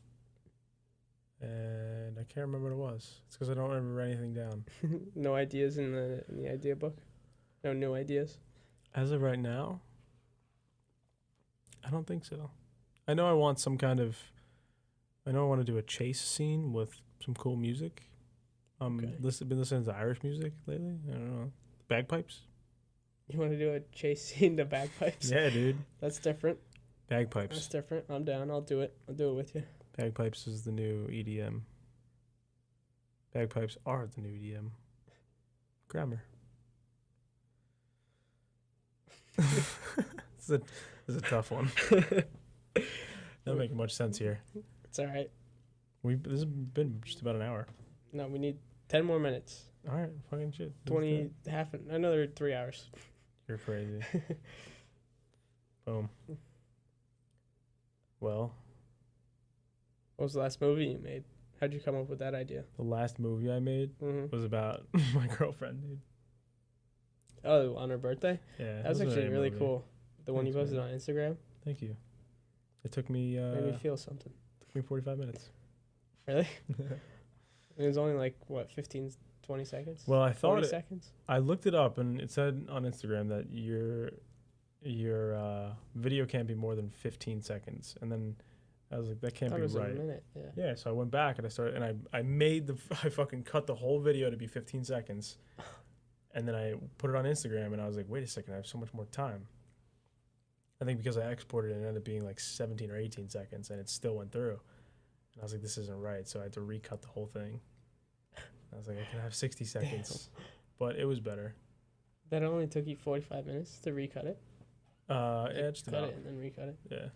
Speaker 1: and I can't remember what it was. It's because I don't remember anything down.
Speaker 2: No ideas in the idea book? No new ideas?
Speaker 1: As of right now, I don't think so. I know I want some kind of. I know I want to do a chase scene with some cool music.
Speaker 2: Okay.
Speaker 1: Been listening to Irish music lately. I don't know. Bagpipes.
Speaker 2: You want to do a chase scene to bagpipes?
Speaker 1: Yeah, dude.
Speaker 2: That's different.
Speaker 1: Bagpipes.
Speaker 2: That's different. I'm down. I'll do it. I'll do it with you.
Speaker 1: Bagpipes is the new EDM. Bagpipes are the new EDM. Grammar. This is a tough one. Doesn't make much sense here.
Speaker 2: It's all right.
Speaker 1: This has been just about an hour.
Speaker 2: No, we need 10 more minutes.
Speaker 1: All right, fucking shit.
Speaker 2: 20, another 3 hours.
Speaker 1: You're crazy. Boom. Well,
Speaker 2: What was the last movie you made? How'd you come up with that idea?
Speaker 1: the last movie I made was about my girlfriend, dude.
Speaker 2: Oh, on her birthday?
Speaker 1: Yeah.
Speaker 2: That was
Speaker 1: it wasn't
Speaker 2: actually
Speaker 1: a
Speaker 2: really
Speaker 1: movie.
Speaker 2: cool. The one you
Speaker 1: Thanks,
Speaker 2: posted
Speaker 1: man.
Speaker 2: on Instagram
Speaker 1: Thank you. It took me
Speaker 2: made me feel something.
Speaker 1: 45 minutes.
Speaker 2: Really? It was only like, what, 15, 20 seconds?
Speaker 1: Well, I
Speaker 2: 40
Speaker 1: thought
Speaker 2: seconds?
Speaker 1: I looked it up and it said on Instagram that your video can't be more than 15 seconds, and then I was like, that
Speaker 2: I
Speaker 1: can't
Speaker 2: thought
Speaker 1: be
Speaker 2: it was
Speaker 1: right.
Speaker 2: a minute, yeah.
Speaker 1: Yeah, so I went back and I started, and I made I fucking cut the whole video to be 15 seconds, and then I put it on Instagram, and I was like, wait a second, I have so much more time. I think because I exported it, it ended up being like 17 or 18 seconds, and it still went through. And I was like, this isn't right, so I had to recut the whole thing. I was like, I can have 60 seconds, but it was better.
Speaker 2: That only took you 45 minutes to recut it?
Speaker 1: Yeah, just
Speaker 2: Cut
Speaker 1: about.
Speaker 2: it and then recut it?
Speaker 1: Yeah.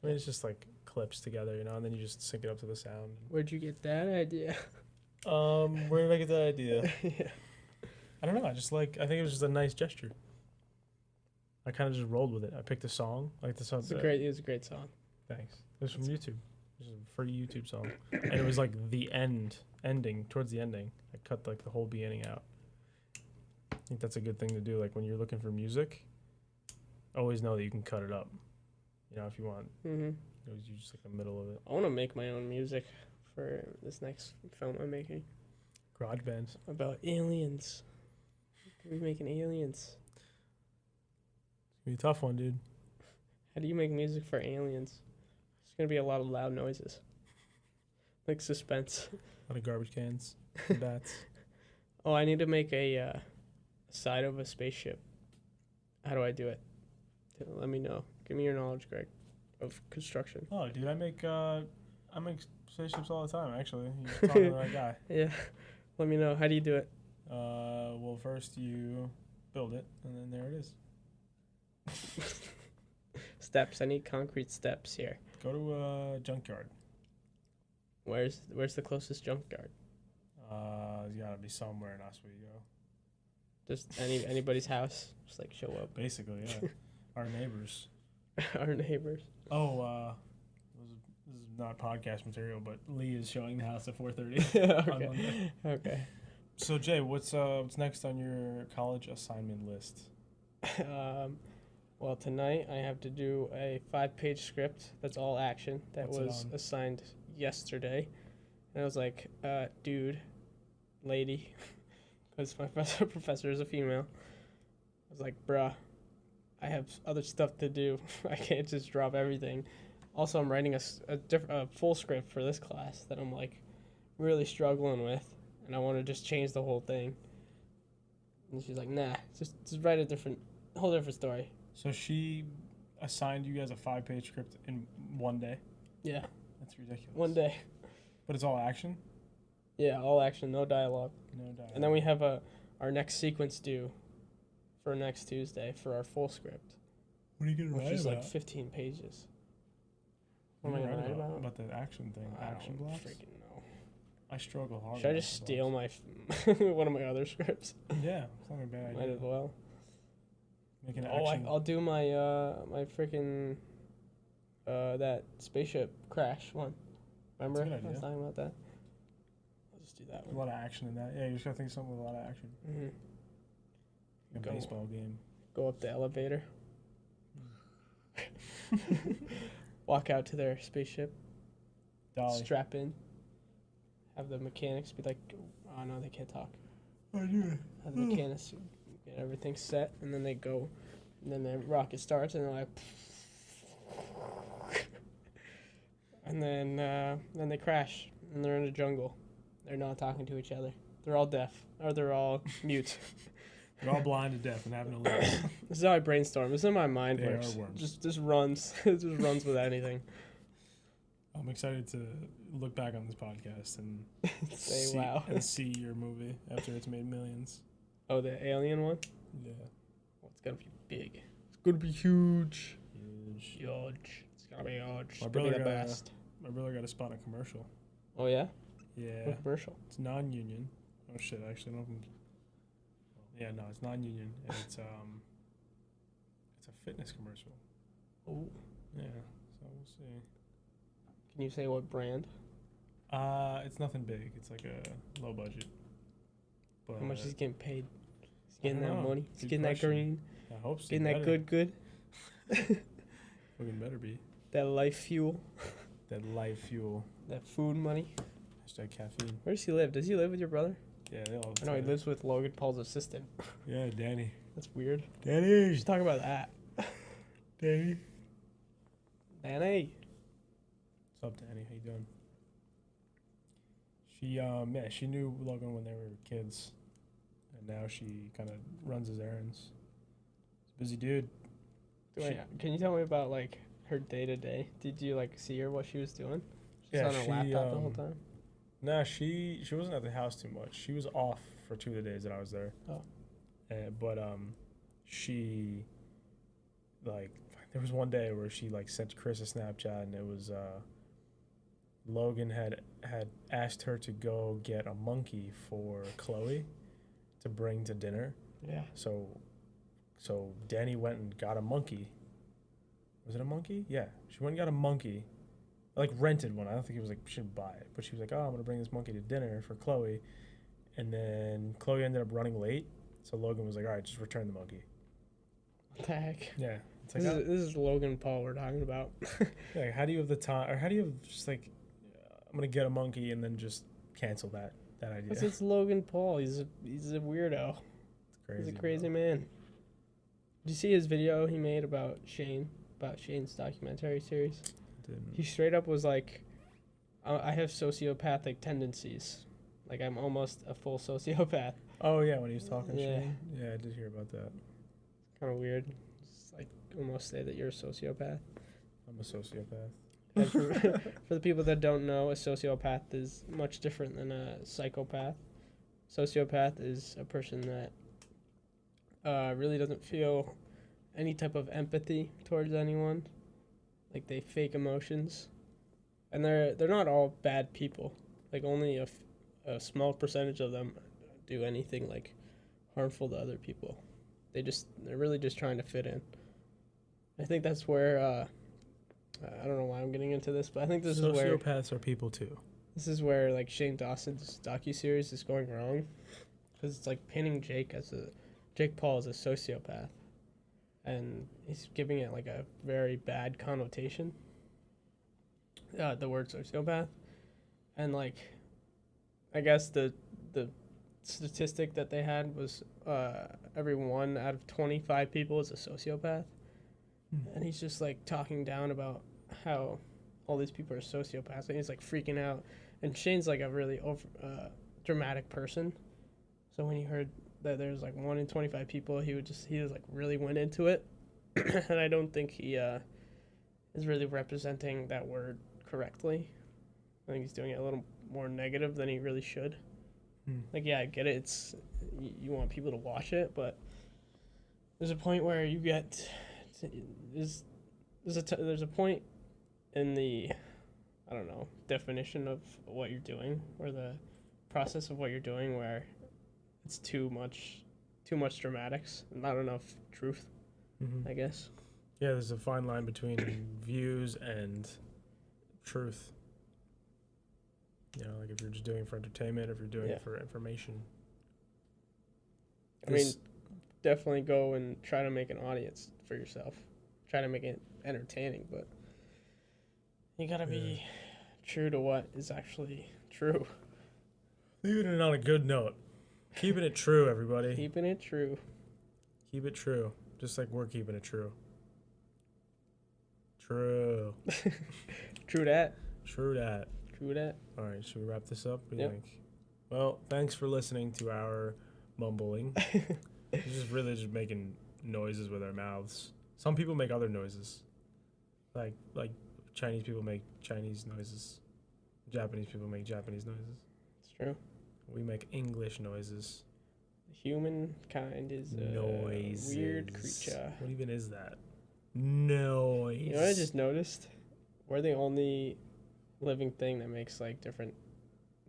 Speaker 1: I mean, it's just like clips together, you know, and then you just sync it up to the sound.
Speaker 2: Where'd you get that idea?
Speaker 1: Where did I get that idea?
Speaker 2: Yeah.
Speaker 1: I don't know. I think it was just a nice gesture. I kind of just rolled with it. I picked a song, like the song.
Speaker 2: It was a great song.
Speaker 1: Thanks. It was from YouTube. It was a free YouTube song, and it was like the ending towards the ending. I cut like the whole beginning out. I think that's a good thing to do. Like when you're looking for music, always know that you can cut it up. You know, if you want.
Speaker 2: Mm-hmm.
Speaker 1: It was just like the middle of it.
Speaker 2: I want to make my own music for this next film I'm making
Speaker 1: Garage bands.
Speaker 2: about aliens. We're making aliens.
Speaker 1: It's gonna be a tough one, dude.
Speaker 2: How do you make music for aliens? There's going to be a lot of loud noises. Like suspense.
Speaker 1: A lot of garbage cans, and bats.
Speaker 2: Oh, I need to make a side of a spaceship. How do I do it? Let me know. Give me your knowledge, Greg, of construction.
Speaker 1: Oh, dude, I make spaceships all the time. Actually, you're talking to the right guy.
Speaker 2: Yeah. Let me know. How do you do it?
Speaker 1: Well, first you build it, and then there it is.
Speaker 2: Steps. I need concrete steps here.
Speaker 1: Go to a junkyard.
Speaker 2: Where's the closest junkyard?
Speaker 1: There's gotta be somewhere in Oswego.
Speaker 2: Just anybody's house. Just like show up.
Speaker 1: Basically, yeah. Our neighbors.
Speaker 2: Our neighbors.
Speaker 1: Oh, this is not podcast material, but Lee is showing the house at 4:30 on Monday.
Speaker 2: Okay.
Speaker 1: So Jay, what's next on your college assignment list?
Speaker 2: Well, tonight I have to do a 5-page script that's all action that
Speaker 1: What's it
Speaker 2: was
Speaker 1: on?
Speaker 2: assigned yesterday. And I was like, dude, lady, because my professor is a female. I was like, bruh, I have other stuff to do. I can't just drop everything. Also, I'm writing a full script for this class that I'm like really struggling with, and I want to just change the whole thing. And she's like, nah, just write a different whole different story.
Speaker 1: So she assigned you guys a 5-page script in one day?
Speaker 2: Yeah.
Speaker 1: That's ridiculous.
Speaker 2: One day.
Speaker 1: But it's all action?
Speaker 2: Yeah, all action, no dialogue.
Speaker 1: No dialogue.
Speaker 2: And then we have our next sequence due for next Tuesday for our full script.
Speaker 1: What are you going to write about?
Speaker 2: Which is like 15 pages. What am I going to write about?
Speaker 1: About the action thing. Action blocks?
Speaker 2: I freaking know.
Speaker 1: I struggle hard.
Speaker 2: Should I just steal my one of my other scripts?
Speaker 1: Yeah, it's not a bad idea.
Speaker 2: Might as well.
Speaker 1: Make an action.
Speaker 2: I'll do my my freaking that spaceship crash one. Remember?
Speaker 1: That's a good idea.
Speaker 2: I was talking about that. I'll just do that
Speaker 1: There's
Speaker 2: one.
Speaker 1: a lot of action in that. Yeah, you just gotta think of something with a lot of action.
Speaker 2: Mm-hmm.
Speaker 1: A baseball game.
Speaker 2: Go up the elevator. Walk out to their spaceship.
Speaker 1: Dolly.
Speaker 2: Strap in. Have the mechanics be like, oh no, they can't talk.
Speaker 1: I do it.
Speaker 2: Have the mechanics get everything set, and then they go, and then the rocket starts, and they're like, and then they crash, and they're in the jungle. They're not talking to each other. They're all deaf, or they're all mute.
Speaker 1: They're all blind and deaf and have no lips.
Speaker 2: This is how I brainstorm. This is how my mind
Speaker 1: They
Speaker 2: works.
Speaker 1: are worms.
Speaker 2: Just runs. It just runs with anything.
Speaker 1: I'm excited to look back on this podcast and
Speaker 2: Say wow.
Speaker 1: and see your movie after it's made millions.
Speaker 2: Oh, the alien one?
Speaker 1: Yeah.
Speaker 2: Oh, it's gonna be big. It's gonna be huge.
Speaker 1: Huge.
Speaker 2: Huge. It's gonna be huge. It's
Speaker 1: My
Speaker 2: gonna be the
Speaker 1: brother got
Speaker 2: best.
Speaker 1: My brother got a spot on a commercial.
Speaker 2: Oh, yeah?
Speaker 1: Yeah.
Speaker 2: What commercial?
Speaker 1: It's non-union. Oh shit! Actually, I don't know if I'm. Yeah, no, it's non-union. And it's a fitness commercial.
Speaker 2: Oh.
Speaker 1: Yeah. So we'll see.
Speaker 2: Can you say what brand?
Speaker 1: It's nothing big. It's like a low budget. But
Speaker 2: How much he's getting paid? He's getting
Speaker 1: I
Speaker 2: that
Speaker 1: don't know.
Speaker 2: money. He's
Speaker 1: Good
Speaker 2: getting
Speaker 1: question.
Speaker 2: that green.
Speaker 1: I hope so.
Speaker 2: Getting that good.
Speaker 1: Fucking better be.
Speaker 2: That life fuel.
Speaker 1: That life fuel.
Speaker 2: That food money.
Speaker 1: Hashtag caffeine.
Speaker 2: Where does he live? Does he live with your brother?
Speaker 1: Yeah, they all.
Speaker 2: I know he lives with Logan Paul's assistant.
Speaker 1: Yeah, Danny.
Speaker 2: That's weird.
Speaker 1: Danny.
Speaker 2: We should talk about that.
Speaker 1: Danny.
Speaker 2: Danny.
Speaker 1: What's up, Danny? How you doing? She knew Logan when they were kids, and now she kind of runs his errands. He's a busy dude.
Speaker 2: Can you tell me about like her day to day? Did you like see her what she was doing? She's on her laptop the whole time.
Speaker 1: Nah, she wasn't at the house too much. She was off for 2 of the days that I was there.
Speaker 2: Oh.
Speaker 1: But she like there was one day where she like sent Chris a Snapchat, and it was Logan had asked her to go get a monkey for Chloe to bring to dinner.
Speaker 2: Yeah.
Speaker 1: So Danny went and got a monkey. Was it a monkey? Yeah. She went and got a monkey. Like rented one. I don't think it was like she didn't buy it, but she was like, "Oh, I'm gonna bring this monkey to dinner for Chloe," and then Chloe ended up running late, so Logan was like, "All right, just return the monkey."
Speaker 2: What the heck?
Speaker 1: Yeah, it's like
Speaker 2: This is Logan Paul we're talking about.
Speaker 1: yeah, how do you have the time, or how do you have just like, I'm gonna get a monkey and then just cancel that idea?
Speaker 2: Because it's Logan Paul. He's a weirdo.
Speaker 1: It's crazy.
Speaker 2: He's a crazy man. Did you see his video he made about Shane's documentary series?
Speaker 1: Didn't.
Speaker 2: He straight up was like, I have sociopathic tendencies. Like, I'm almost a full sociopath.
Speaker 1: Oh, yeah, when he was talking
Speaker 2: Yeah.
Speaker 1: shit. Yeah, I did hear about that.
Speaker 2: Kind of weird. It's like almost say that you're a sociopath.
Speaker 1: I'm a sociopath.
Speaker 2: And for the people that don't know, a sociopath is much different than a psychopath. Sociopath is a person that really doesn't feel any type of empathy towards anyone. Like, they fake emotions. And they're not all bad people. Like, only a small percentage of them do anything, like, harmful to other people. They're really just trying to fit in. I think that's where, I don't know why I'm getting into this, but I think this is where...
Speaker 1: Sociopaths are people, too.
Speaker 2: This is where, like, Shane Dawson's docuseries is going wrong. Because it's, like, painting Jake Paul as a sociopath. And he's giving it, like, a very bad connotation. The word sociopath. And, like, I guess the statistic that they had was every 1 out of 25 people is a sociopath. And he's just, like, talking down about how all these people are sociopaths. And he's, like, freaking out. And Shane's, like, a really dramatic person. So when he heard that there's like 1 in 25 people, he just like really went into it. And I don't think he is really representing that word correctly. I think he's doing it a little more negative than he really should. Like, yeah, I get it. It's you want people to watch it, but there's a point where you get there's a point in the, I don't know, definition of what you're doing, or the process of what you're doing, where it's too much dramatics, not enough truth. I guess.
Speaker 1: Yeah, there's a fine line between views and truth. You know, like if you're just doing it for entertainment, if you're doing it for information.
Speaker 2: I mean, definitely go and try to make an audience for yourself. Try to make it entertaining, but you gotta be true to what is actually true.
Speaker 1: Leaving it on a good note. Keeping it true, everybody.
Speaker 2: Keeping it true.
Speaker 1: Keep it true. Just like we're keeping it true. True.
Speaker 2: True that.
Speaker 1: True that.
Speaker 2: True that.
Speaker 1: All right, should we wrap this up? What do
Speaker 2: Yep.
Speaker 1: you think? Well, thanks for listening to our mumbling. We're just really just making noises with our mouths. Some people make other noises. Like Chinese people make Chinese noises. Japanese people make Japanese noises.
Speaker 2: It's true.
Speaker 1: We make English noises.
Speaker 2: Humankind is a weird creature.
Speaker 1: What even is that? Noise.
Speaker 2: You know what I just noticed? We're the only living thing that makes like different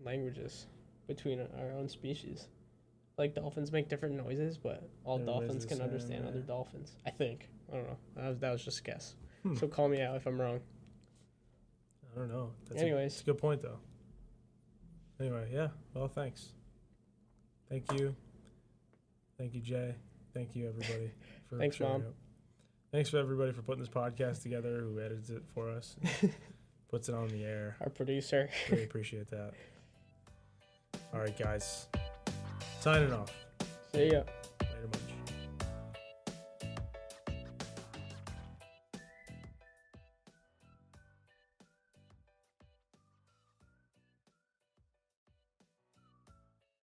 Speaker 2: languages between our own species. Like dolphins make different noises, but all
Speaker 1: Their
Speaker 2: dolphins can
Speaker 1: noises,
Speaker 2: understand
Speaker 1: yeah.
Speaker 2: other dolphins. I think. I don't know. That was just a guess. So call me out if I'm wrong.
Speaker 1: I don't know.
Speaker 2: Anyways.
Speaker 1: It's a good point, though. Anyway, yeah. Well, thanks. Thank you. Thank you, Jay. Thank you, everybody. For
Speaker 2: Thanks,
Speaker 1: showing
Speaker 2: Mom.
Speaker 1: up. Thanks for everybody for putting this podcast together, who edits it for us, puts it on the air.
Speaker 2: Our producer.
Speaker 1: Really appreciate that. All right, guys. Signing off.
Speaker 2: See ya.